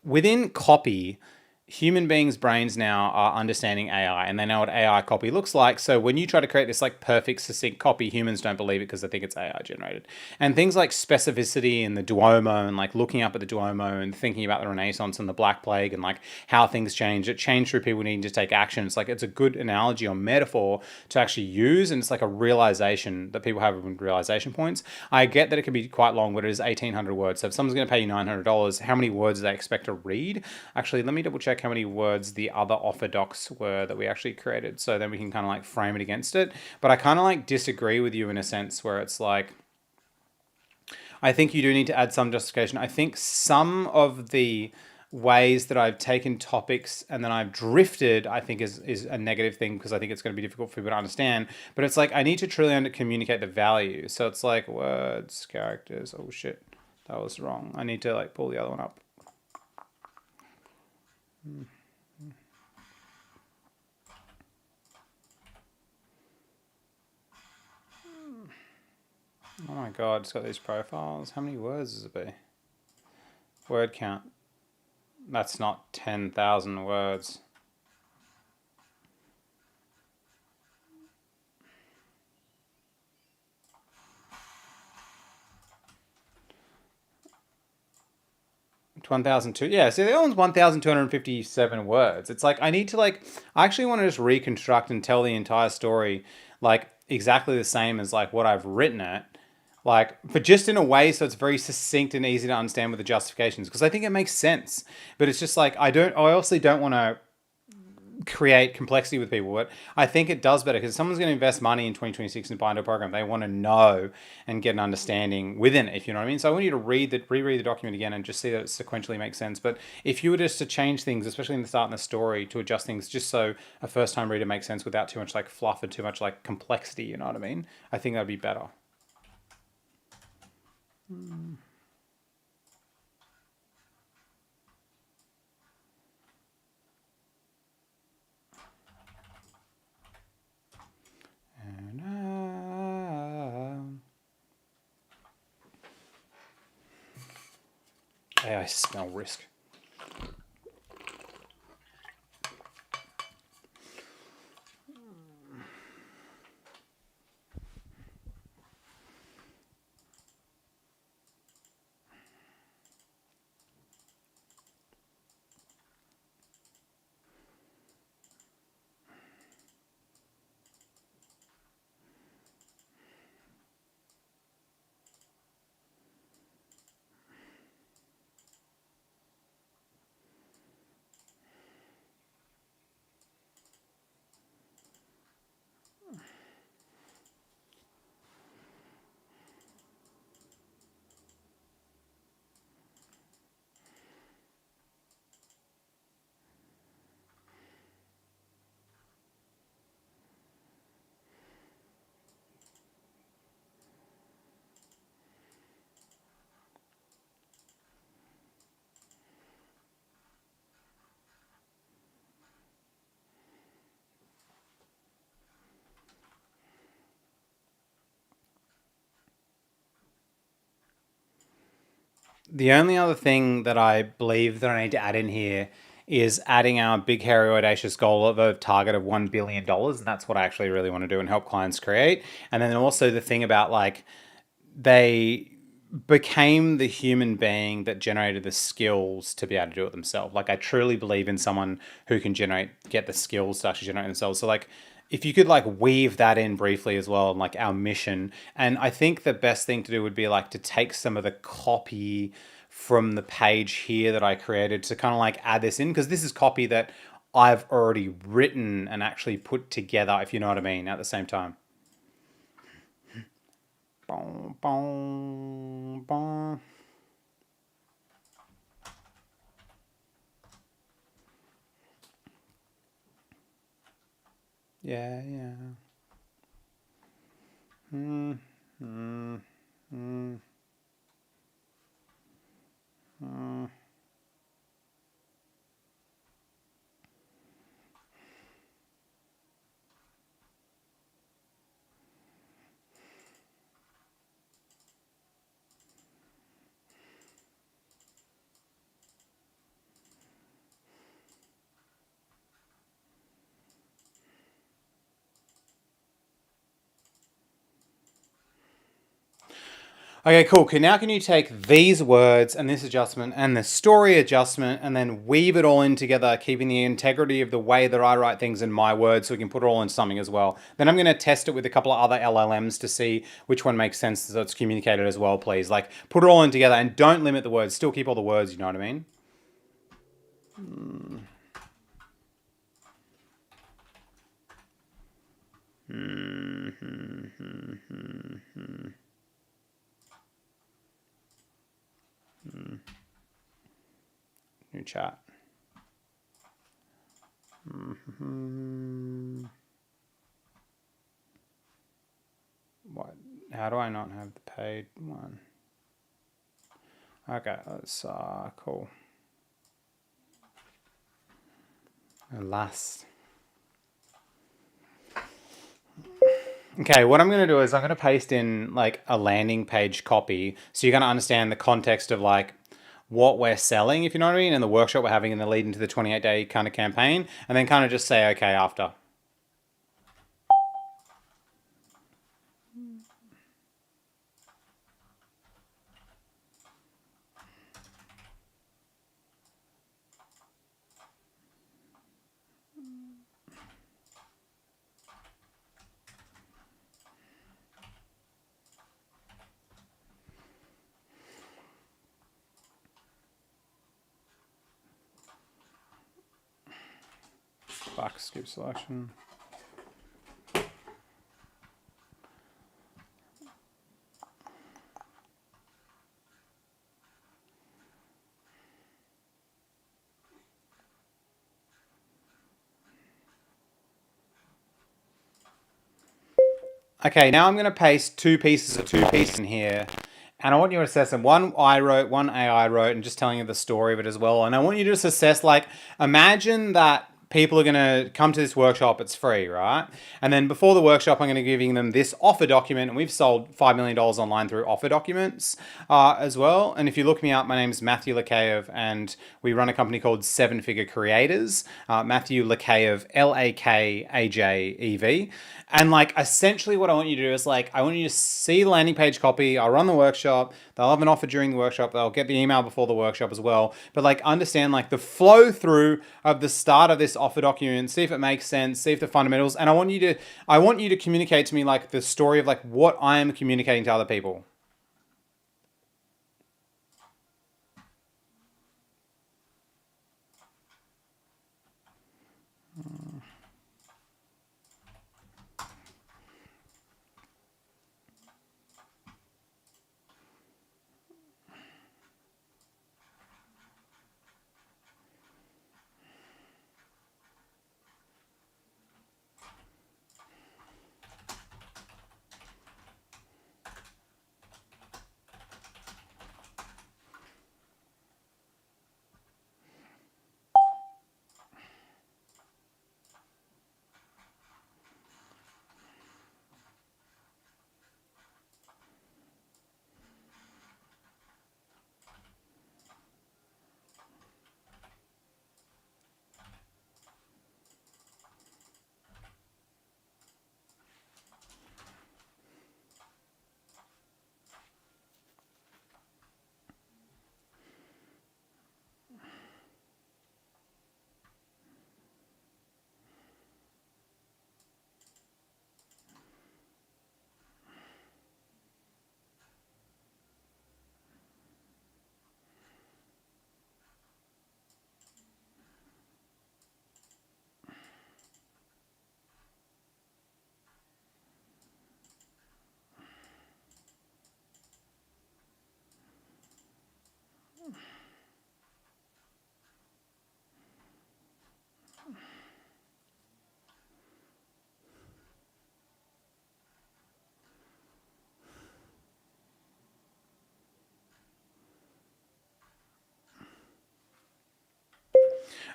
within copy, human beings' brains now are understanding AI and they know what AI copy looks like. So when you try to create this like perfect, succinct copy, humans don't believe it because they think it's AI generated. And things like specificity and the Duomo and like looking up at the Duomo and thinking about the Renaissance and the Black Plague and like how things change, it changed through people needing to take action. It's like it's a good analogy or metaphor to actually use, and it's like a realization that people have realization points. I get that it can be quite long, but it is 1,800 words. So if someone's going to pay you $900, how many words do they expect to read? Actually, let me double check how many words the other offer docs were that we actually created, so then we can kind of like frame it against it. But I kind of like disagree with you in a sense where it's like, I think you do need to add some justification. I think some of the ways that I've taken topics and then I've drifted, I think is a negative thing because I think it's going to be difficult for people to understand. But it's like I need to truly communicate the value. So it's like words, characters. Oh shit, that was wrong. I need to like pull the other one up. Oh my god, it's got these profiles. How many words does it be? Word count. That's not 10,000 words. It's 1,002. Yeah, so the other one's 1,257 words. It's like I need to like I actually want to just reconstruct and tell the entire story like exactly the same as like what I've written it. Like, but just in a way so it's very succinct and easy to understand with the justifications because I think it makes sense. But it's just like I also don't want to create complexity with people, but I think it does better because if someone's going to invest money in 2026 and buy into a program, they want to know and get an understanding within it, if you know what I mean. So I want you to reread the document again and just see that it sequentially makes sense. But if you were just to change things, especially in the start and the story, to adjust things just so a first time reader makes sense without too much like fluff and too much like complexity, you know what I mean? I think that'd be better. Hey, I smell risk. The only other thing that I believe that I need to add in here is adding our big, hairy, audacious goal of a target of $1 billion. And that's what I actually really want to do and help clients create. And then also the thing about like they became the human being that generated the skills to be able to do it themselves. Like I truly believe in someone who can get the skills to actually generate themselves. So like if you could like weave that in briefly as well, and like our mission. And I think the best thing to do would be like to take some of the copy from the page here that I created to kind of like add this in because this is copy that I've already written and actually put together, if you know what I mean, at the same time. Boom, boom, boom. Yeah, yeah. Mm, mm, mm, mm. Okay, cool. Okay, now can you take these words and this adjustment and the story adjustment and then weave it all in together, keeping the integrity of the way that I write things in my words so we can put it all into something as well. Then I'm going to test it with a couple of other LLMs to see which one makes sense so it's communicated as well, please. Like, put it all in together and don't limit the words. Still keep all the words, you know what I mean? New chat. What? How do I not have the paid one? Okay, that's cool. Last. Okay, what I'm going to do is I'm going to paste in like a landing page copy so you're going to understand the context of like what we're selling, if you know what I mean, and the workshop we're having in the lead into the 28-day kind of campaign, and then kind of just say okay after. Back skip selection. Okay, now I'm going to paste two pieces in here. And I want you to assess them. One I wrote, one AI wrote, and just telling you the story of it as well. And I want you to just assess, like, imagine that people are going to come to this workshop. It's free, right? And then before the workshop, I'm going to be giving them this offer document. And we've sold $5 million online through offer documents as well. And if you look me up, my name is Matthew Lakayev, and we run a company called Seven Figure Creators. Matthew Lakayev, Lakajev. And like essentially what I want you to do is like I want you to see the landing page copy. I'll run the workshop. They'll have an offer during the workshop. They'll get the email before the workshop as well. But like understand like the flow through of the start of this offer document, see if it makes sense, see if the fundamentals. And I want you to communicate to me like the story of like what I am communicating to other people.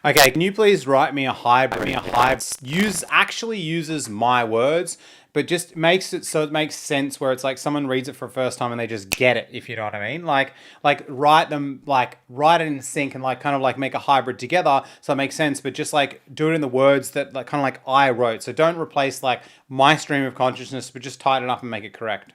Okay, can you please write me a hybrid? Actually uses my words, but just makes it so it makes sense where it's like someone reads it for the first time and they just get it, if you know what I mean. Like write it in sync and like kind of like make a hybrid together so it makes sense, but just like do it in the words that like kind of like I wrote. So don't replace like my stream of consciousness, but just tighten it up and make it correct.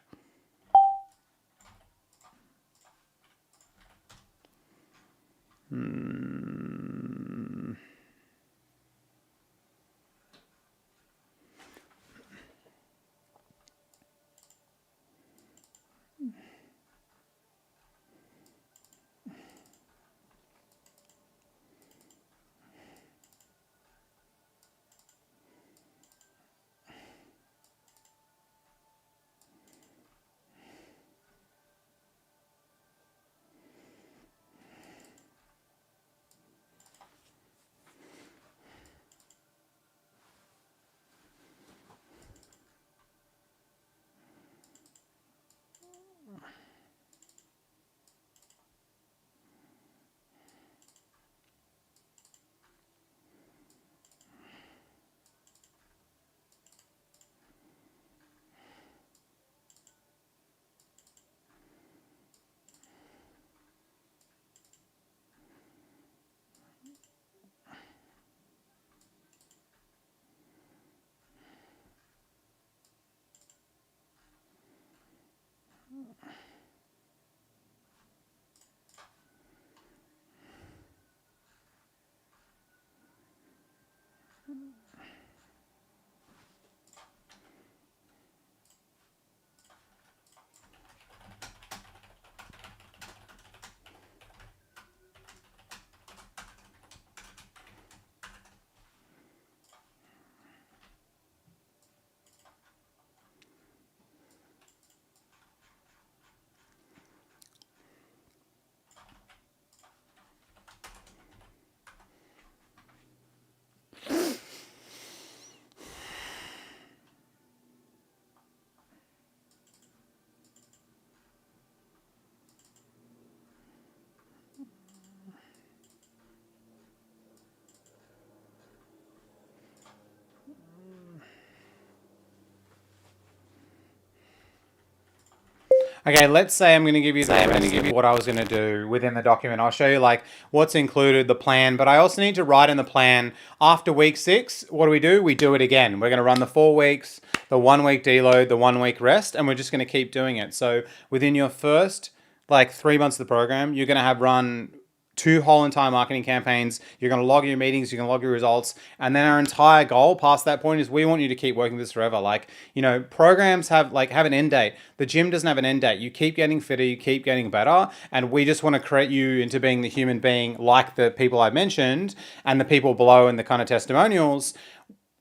Okay, let's say I'm going to give you the rest of what I was going to do within the document. I'll show you like what's included, the plan, but I also need to write in the plan after week 6, what do? We do it again. We're going to run the 4 weeks, the 1 week deload, the 1 week rest, and we're just going to keep doing it. So within your first like 3 months of the program, you're going to have run 2 whole entire marketing campaigns. You're going to log your meetings, you're going to log your results. And then our entire goal past that point is we want you to keep working this forever. Like, you know, programs have an end date. The gym doesn't have an end date. You keep getting fitter, you keep getting better. And we just want to create you into being the human being like the people I mentioned and the people below in the kind of testimonials,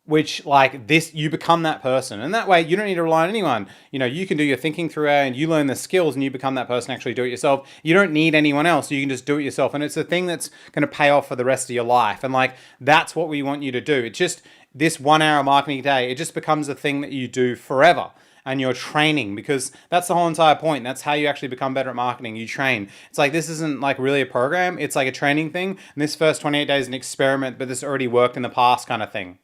which like this, you become that person. And that way you don't need to rely on anyone. You know, you can do your thinking through it and you learn the skills and you become that person, actually do it yourself. You don't need anyone else. You can just do it yourself. And it's a thing that's going to pay off for the rest of your life. And like, that's what we want you to do. It's just this 1 hour marketing day. It just becomes a thing that you do forever. And you're training, because that's the whole entire point. That's how you actually become better at marketing. You train. It's like, this isn't like really a program. It's like a training thing. And this first 28 days is an experiment, but this already worked in the past kind of thing.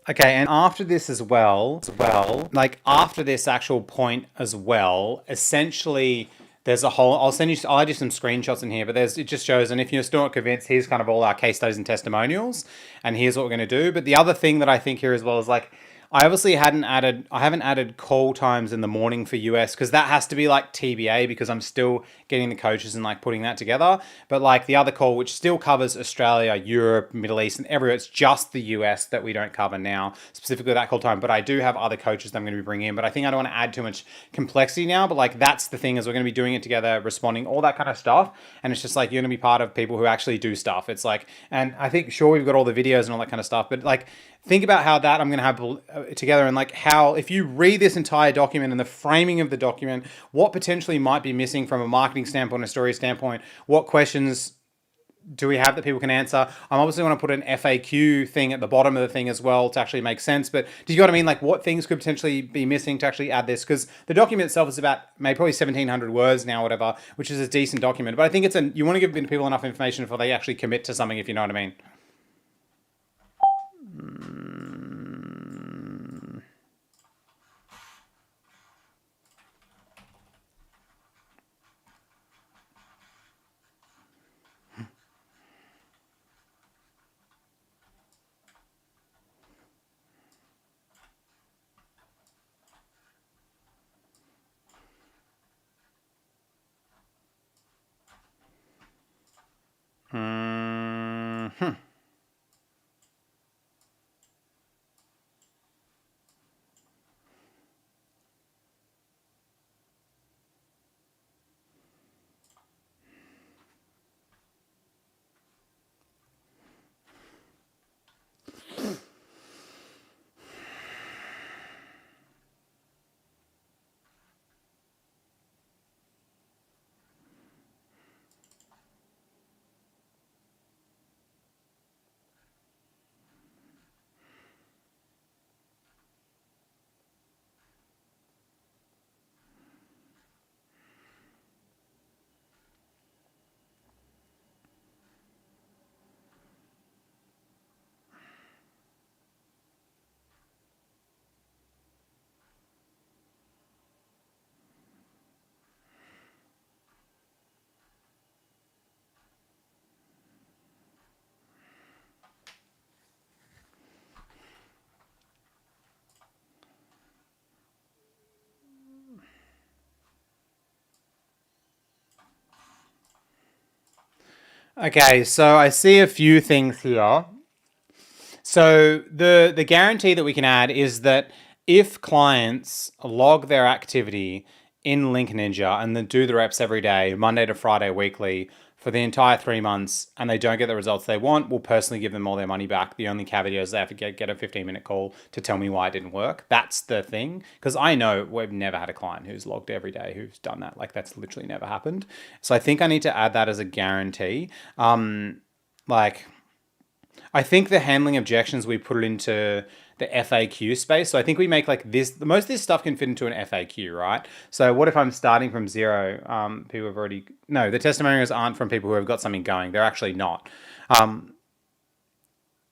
Okay, and after this as well, like after this actual point as well, essentially there's a whole, I'll add you some screenshots in here, but it just shows, and if you're still not convinced, here's kind of all our case studies and testimonials, and here's what we're going to do. But the other thing that I think here as well is like, I obviously I haven't added call times in the morning for US because that has to be like TBA because I'm still getting the coaches and like putting that together. But like the other call, which still covers Australia, Europe, Middle East, and everywhere, it's just the US that we don't cover now, specifically that call time. But I do have other coaches that I'm going to be bringing in. But I think I don't want to add too much complexity now. But like that's the thing is we're going to be doing it together, responding, all that kind of stuff. And it's just like you're going to be part of people who actually do stuff. It's like, and I think sure we've got all the videos and all that kind of stuff, but like think about how that I'm going to have together and like how if you read this entire document and the framing of the document, what potentially might be missing from a marketing standpoint, a story standpoint, what questions do we have that people can answer? I'm obviously going to put an FAQ thing at the bottom of the thing as well to actually make sense. But do you know what I mean? Like what things could potentially be missing to actually add this? Because the document itself is about maybe probably 1,700 words now, whatever, which is a decent document. But I think you want to give people enough information before they actually commit to something, if you know what I mean. Okay, so I see a few things here. So the guarantee that we can add is that if clients log their activity in Link Ninja and then do the reps every day, Monday to Friday weekly, for the entire 3 months and they don't get the results they want, we'll personally give them all their money back. The only caveat is they have to get a 15-minute call to tell me why it didn't work. That's the thing. Because I know we've never had a client who's logged every day who's done that. Like that's literally never happened. So I think I need to add that as a guarantee. Like I think the handling objections, we put it into the FAQ space. So I think we make like this, most of this stuff can fit into an FAQ, right? So what if I'm starting from zero? People have already, no, the testimonials aren't from people who have got something going. They're actually not.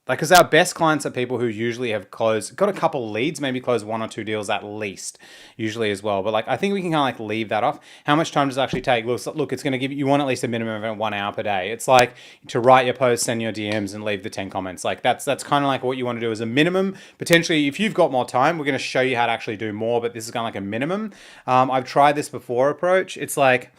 Like, because our best clients are people who usually have got a couple leads, maybe close 1 or 2 deals at least, usually as well. But like, I think we can kind of like leave that off. How much time does it actually take? Look, it's going to give you want at least a minimum of 1 hour per day. It's like to write your post, send your DMs, and leave the 10 comments. Like that's kind of like what you want to do as a minimum. Potentially, if you've got more time, we're going to show you how to actually do more. But this is kind of like a minimum. I've tried this before approach. It's like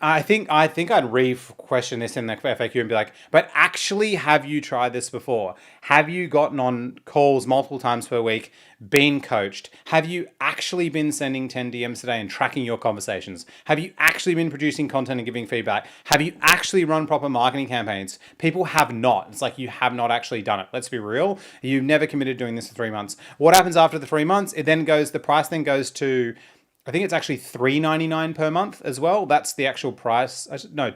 I think I'd re-question this in the FAQ and be like, but actually, have you tried this before? Have you gotten on calls multiple times per week, been coached? Have you actually been sending 10 DMs today and tracking your conversations? Have you actually been producing content and giving feedback? Have you actually run proper marketing campaigns? People have not. It's like you have not actually done it. Let's be real. You've never committed to doing this for 3 months. What happens after the 3 months? The price then goes to, I think it's actually $3.99 per month as well. That's the actual price. No,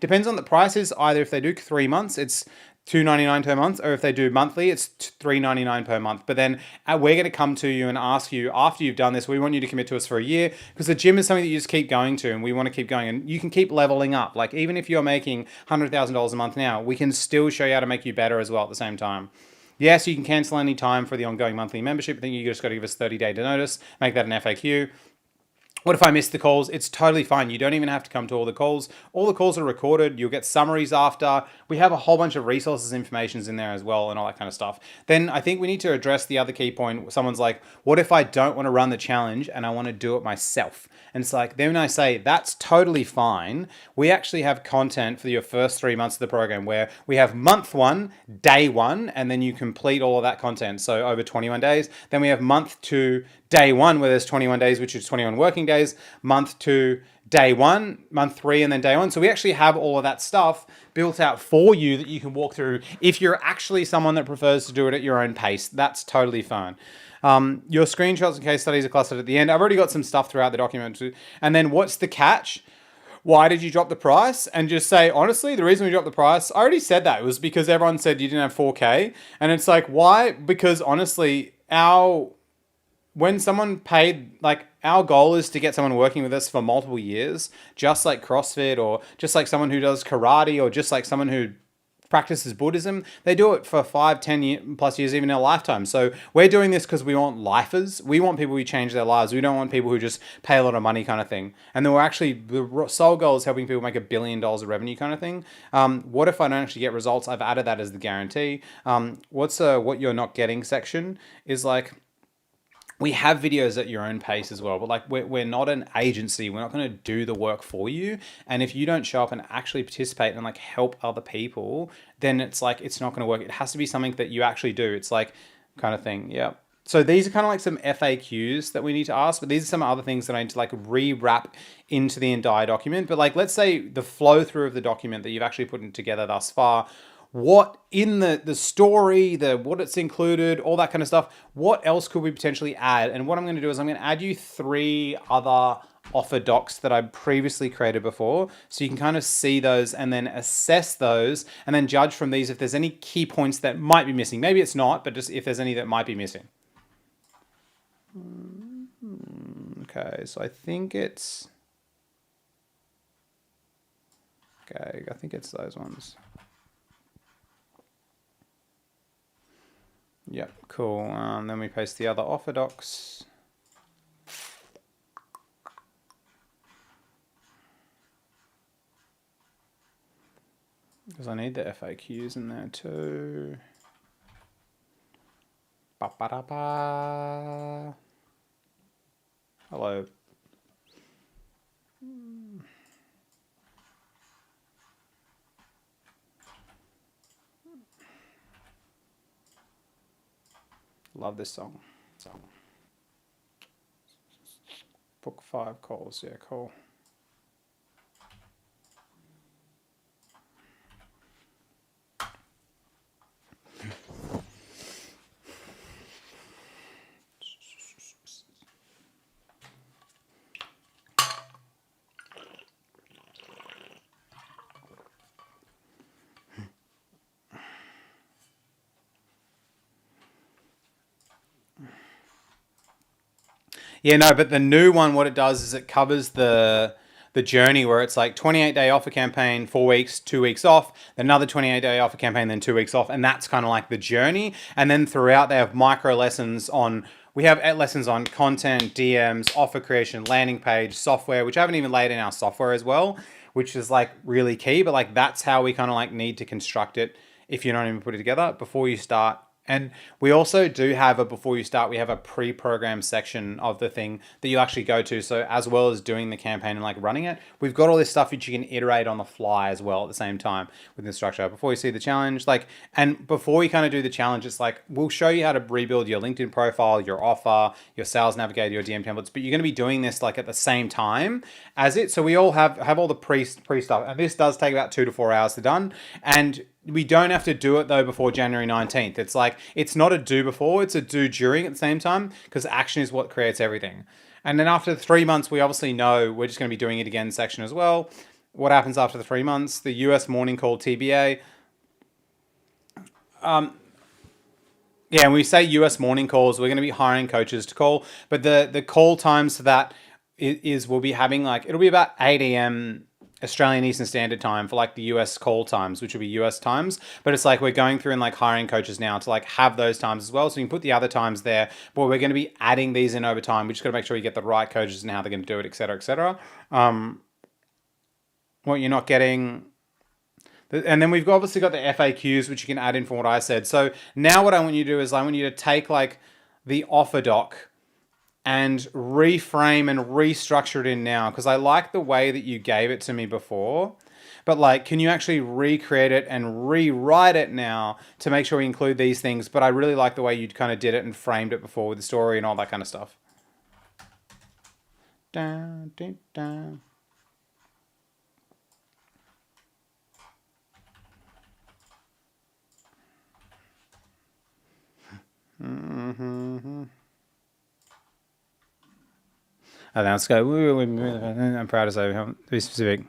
depends on the prices. Either if they do 3 months, it's $2.99 per month, or if they do monthly, it's $3.99 per month. But then we're going to come to you and ask you after you've done this, we want you to commit to us for a year, because the gym is something that you just keep going to, and we want to keep going, and you can keep leveling up. Like even if you're making $100,000 a month now, we can still show you how to make you better as well at the same time. Yes, you can cancel any time for the ongoing monthly membership. I think you just got to give us 30-day notice, make that an FAQ. What if I miss the calls? It's totally fine. You don't even have to come to all the calls. All the calls are recorded. You'll get summaries after. We have a whole bunch of resources, informations in there as well, and all that kind of stuff. Then I think we need to address the other key point. Someone's like, what if I don't want to run the challenge and I want to do it myself? And it's like, then I say, that's totally fine. We actually have content for your first 3 months of the program where we have month 1, day 1, and then you complete all of that content. So over 21 days. Then we have month 2, day 1, where there's 21 days, which is 21 working days. Month 2, day 1, month 3, and then day 1. So we actually have all of that stuff built out for you that you can walk through. If you're actually someone that prefers to do it at your own pace, that's totally fine. Your screenshots and case studies are clustered at the end. I've already got some stuff throughout the document. And then what's the catch? Why did you drop the price? And just say, honestly, the reason we dropped the price, I already said that. It was because everyone said you didn't have 4K. And it's like, why? Because honestly, when someone paid, like, our goal is to get someone working with us for multiple years, just like CrossFit, or just like someone who does karate, or just like someone who practices Buddhism. They do it for 5, 10 plus years, even in a lifetime. So we're doing this because we want lifers. We want people who change their lives. We don't want people who just pay a lot of money kind of thing. And then we're actually, the sole goal is helping people make $1 billion of revenue kind of thing. What if I don't actually get results? I've added that as the guarantee. What you're not getting section is like, we have videos at your own pace as well, but like we're not an agency. We're not going to do the work for you. And if you don't show up and actually participate and like help other people, then it's like, it's not going to work. It has to be something that you actually do. It's like kind of thing. Yeah. So these are kind of like some FAQs that we need to ask, but these are some other things that I need to like rewrap into the entire document. But like, let's say the flow through of the document that you've actually put together thus far, what in the story, what it's included, all that kind of stuff, what else could we potentially add? And what I'm going to do is I'm going to add you 3 other offer docs that I previously created before. So you can kind of see those and then assess those and then judge from these if there's any key points that might be missing. Maybe it's not, but just if there's any that might be missing. Okay, so I think it's... Okay, I think it's those ones. Yep, cool. Then we paste the other offer docs. Because I need the FAQs in there too. Ba-ba-da-ba. Hello. Love this song. Book 5 calls. Yeah, cool. Yeah, no, but the new one, what it does is it covers the journey where it's like 28-day offer campaign, 4 weeks, 2 weeks off, then another 28-day offer campaign, then 2 weeks off. And that's kind of like the journey. And then throughout they have micro lessons on, we have lessons on content, DMs, offer creation, landing page, software, which I haven't even laid in our software as well, which is like really key. But like, that's how we kind of like need to construct it if you're not even put it together before you start. And we also do have before you start, we have a pre-programmed section of the thing that you actually go to. So as well as doing the campaign and like running it, we've got all this stuff which you can iterate on the fly as well at the same time with the structure. Before you see the challenge, like, and before you kind of do the challenge, it's like, we'll show you how to rebuild your LinkedIn profile, your offer, your sales navigator, your DM templates, but you're going to be doing this like at the same time as it. So we all have all the pre stuff. And this does take about 2 to 4 hours to done. And we don't have to do it though before January 19th. It's like, it's not a do before, it's a do during at the same time, because action is what creates everything. And then after the 3 months, we obviously know we're just going to be doing it again section as well. What happens after the 3 months? The US morning call TBA. Yeah, when we say US morning calls, we're going to be hiring coaches to call, but the call times for that is we'll be having like, it'll be about 8 a.m. Australian Eastern Standard Time for like the US call times, which would be US times. But it's like we're going through and like hiring coaches now to like have those times as well. So you can put the other times there, but we're going to be adding these in over time. We just got to make sure you get the right coaches and how they're going to do it, et cetera, et cetera. What you're not getting. And then we've obviously got the FAQs, which you can add in from what I said. So now what I want you to do is I want you to take like the offer doc and reframe and restructure it in now, because I like the way that you gave it to me before. But like, can you actually recreate it and rewrite it now to make sure we include these things? But I really like the way you kind of did it and framed it before with the story and all that kind of stuff. Dun, dun, dun. Okay, let's go. I'm proud to say we haven't to be specific.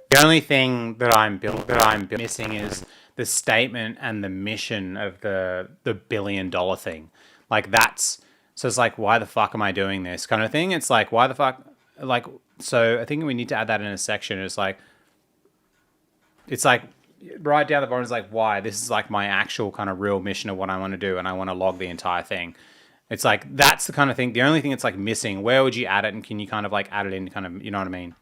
The only thing that I'm missing is the statement and the mission of the $1 billion thing. Like that's so it's like, why the fuck am I doing this kind of thing? It's like, why the fuck, like, so I think we need to add that in a section. It's like right down the bottom is like, why this is like my actual kind of real mission of what I want to do, and I want to log the entire thing. It's like that's the kind of thing. The only thing that's like missing. Where would you add it, and can you kind of like add it in, kind of, you know what I mean?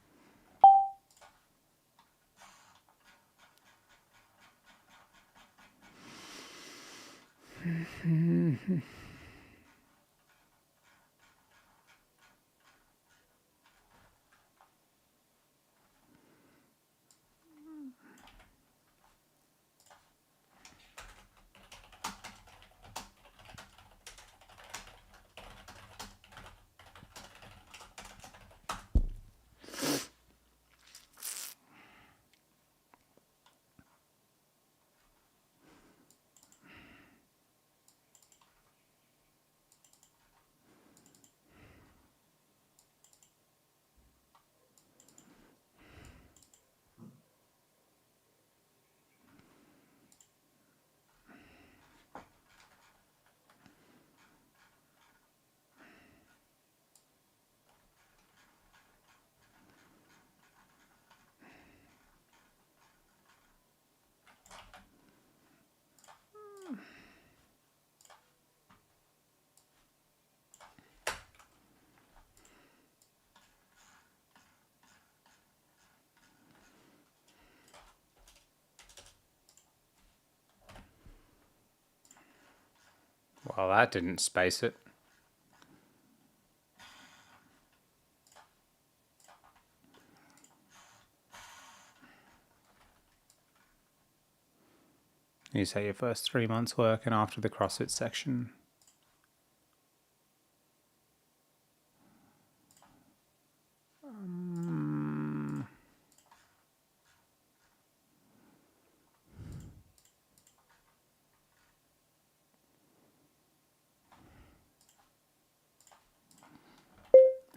Well, that didn't space it. You say your first 3 months work and after the CrossFit section.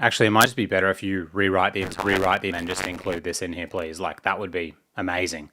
Actually, it might just be better if you rewrite the and just include this in here, please. Like, that would be amazing.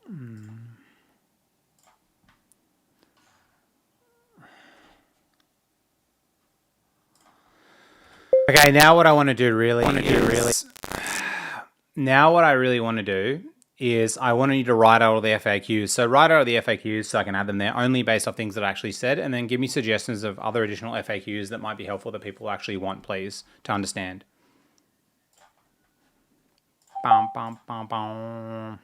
Okay, now what I want to do really now what I really want to do is I want you to write out all the FAQs. So write out all the FAQs so I can add them there only based off things that I actually said, and then give me suggestions of other additional FAQs that might be helpful that people actually want, please, to understand. Bum, bum, bum, bum.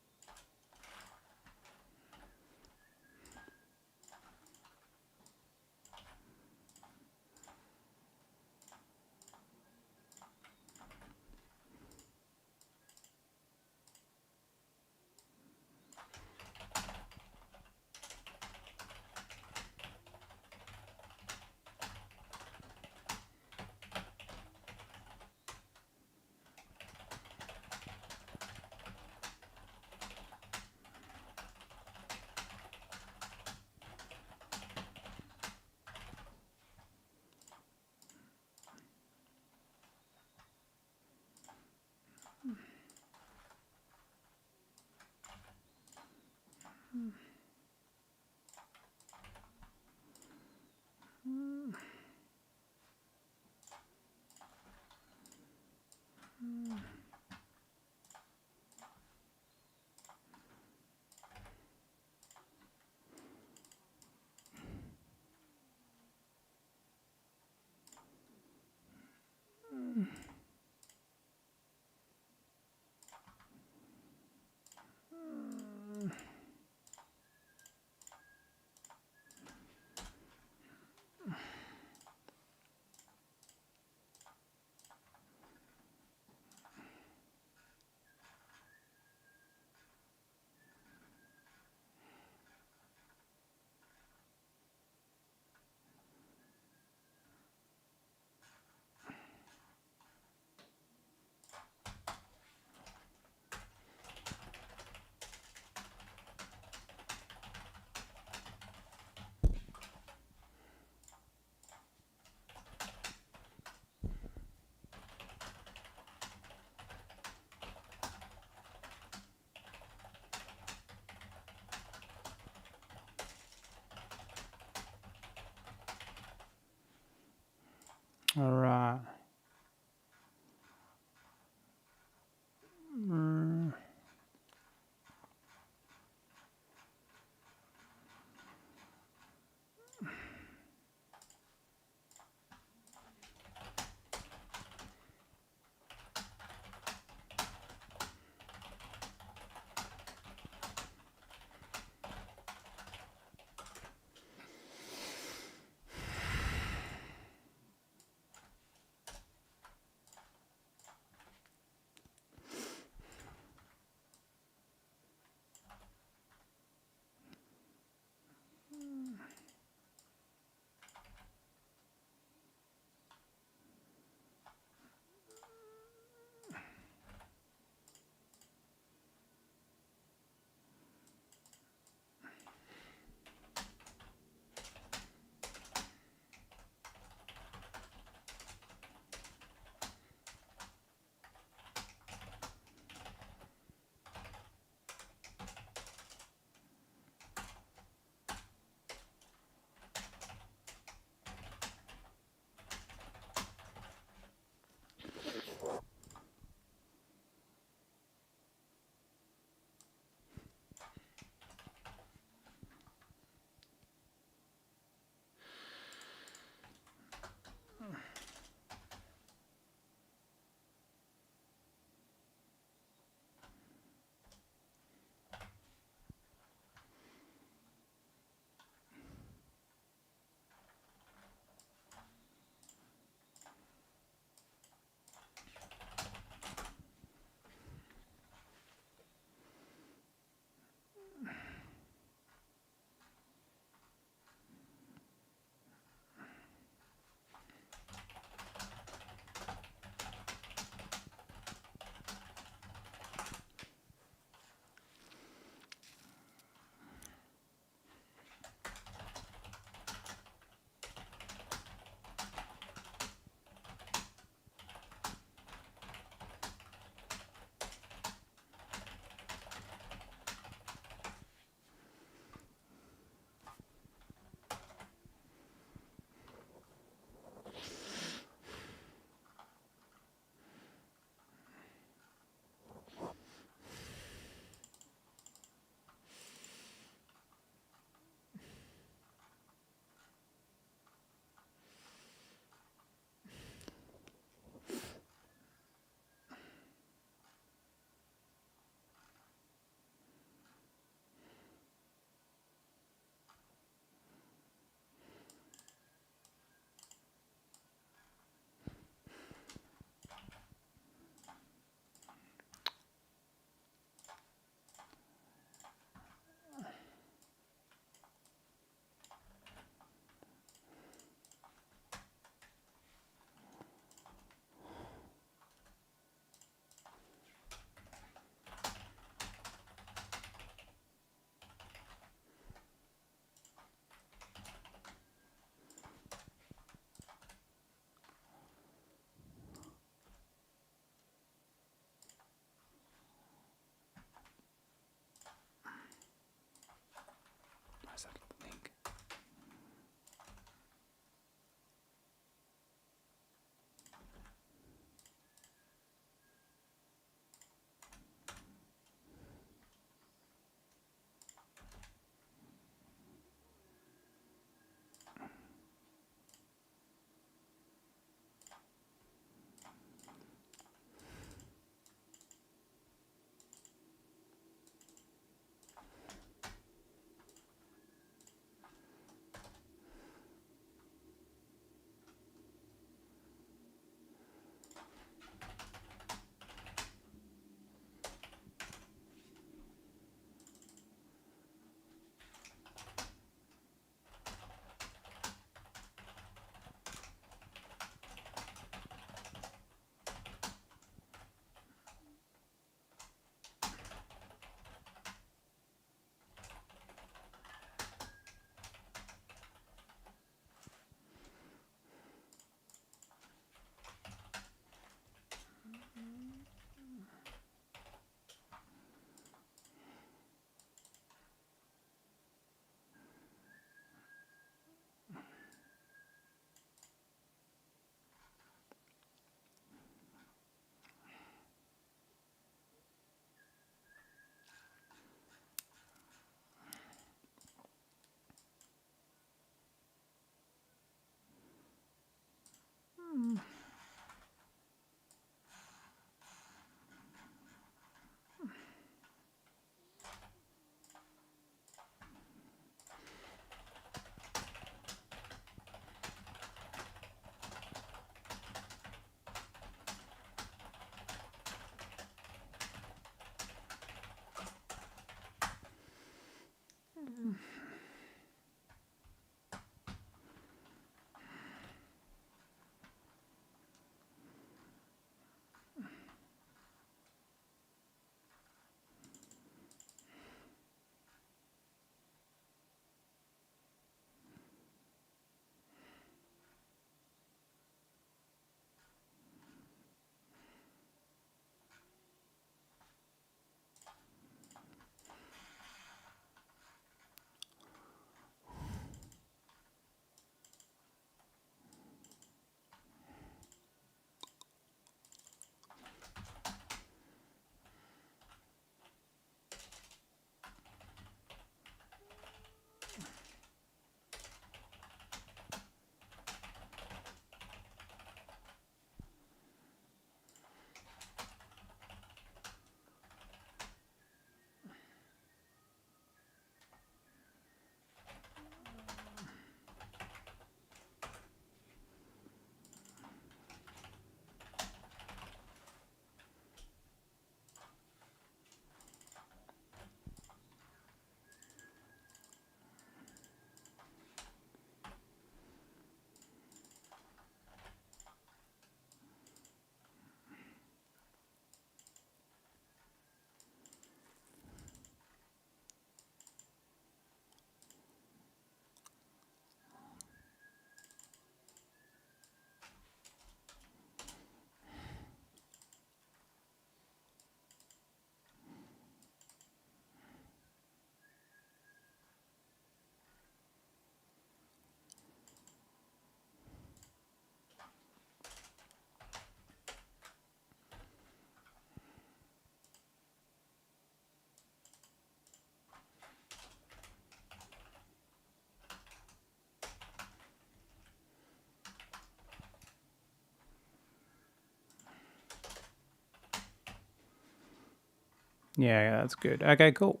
Yeah, that's good. Okay, cool.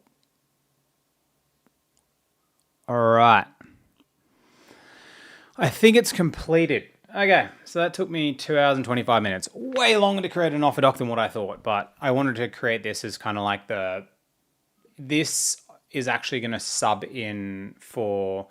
All right. I think it's completed. Okay, so that took me 2 hours and 25 minutes. Way longer to create an offer doc than what I thought, but I wanted to create this as kind of like this is actually going to sub in for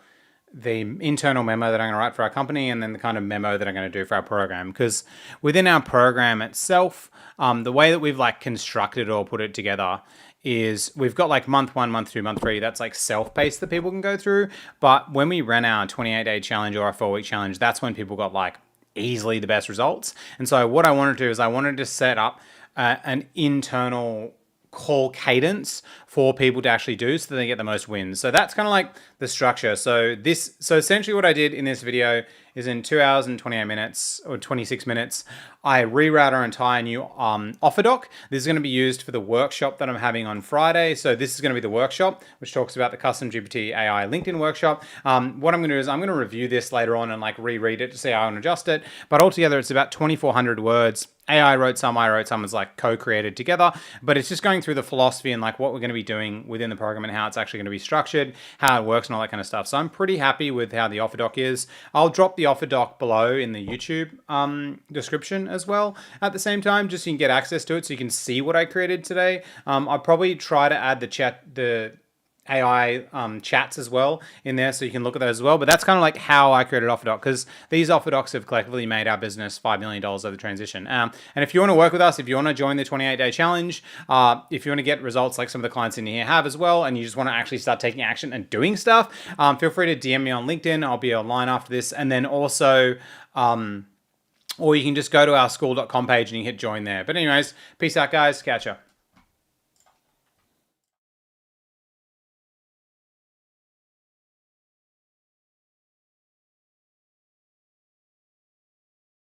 the internal memo that I'm going to write for our company and then the kind of memo that I'm going to do for our program. Because within our program itself, the way that we've like constructed or put it together is we've got like month 1, month 2, month 3. That's like self-paced that people can go through. But when we ran our 28-day challenge or our 4-week challenge, that's when people got like easily the best results. And so what I wanted to do is I wanted to set up an internal call cadence for people to actually do so they get the most wins. So that's kind of like the structure. So essentially what I did in this video is in 2 hours and 28 minutes or 26 minutes, I rewrote our entire new offer doc. This is going to be used for the workshop that I'm having on Friday. So this is going to be the workshop, which talks about the custom GPT AI LinkedIn workshop. What I'm going to do is I'm going to review this later on and like reread it to see how I can adjust it. But altogether, it's about 2,400 words. AI wrote some, I wrote some, it's like co-created together, but it's just going through the philosophy and like what we're going to be doing within the program and how it's actually going to be structured, how it works and all that kind of stuff. So I'm pretty happy with how the offer doc is. I'll drop the offer doc below in the YouTube description as well at the same time, just so you can get access to it so you can see what I created today. I'll probably try to add the AI chats as well in there so you can look at those as well. But that's kind of like how I created Offer Doc, because these Offer Docs have collectively made our business $5 million over the transition. And if you want to work with us, if you want to join the 28-day challenge, if you want to get results like some of the clients in here have as well, and you just want to actually start taking action and doing stuff, feel free to DM me on LinkedIn. I'll be online after this. And then also, or you can just go to our school.com page and you hit join there. But anyways, peace out, guys. Catch ya.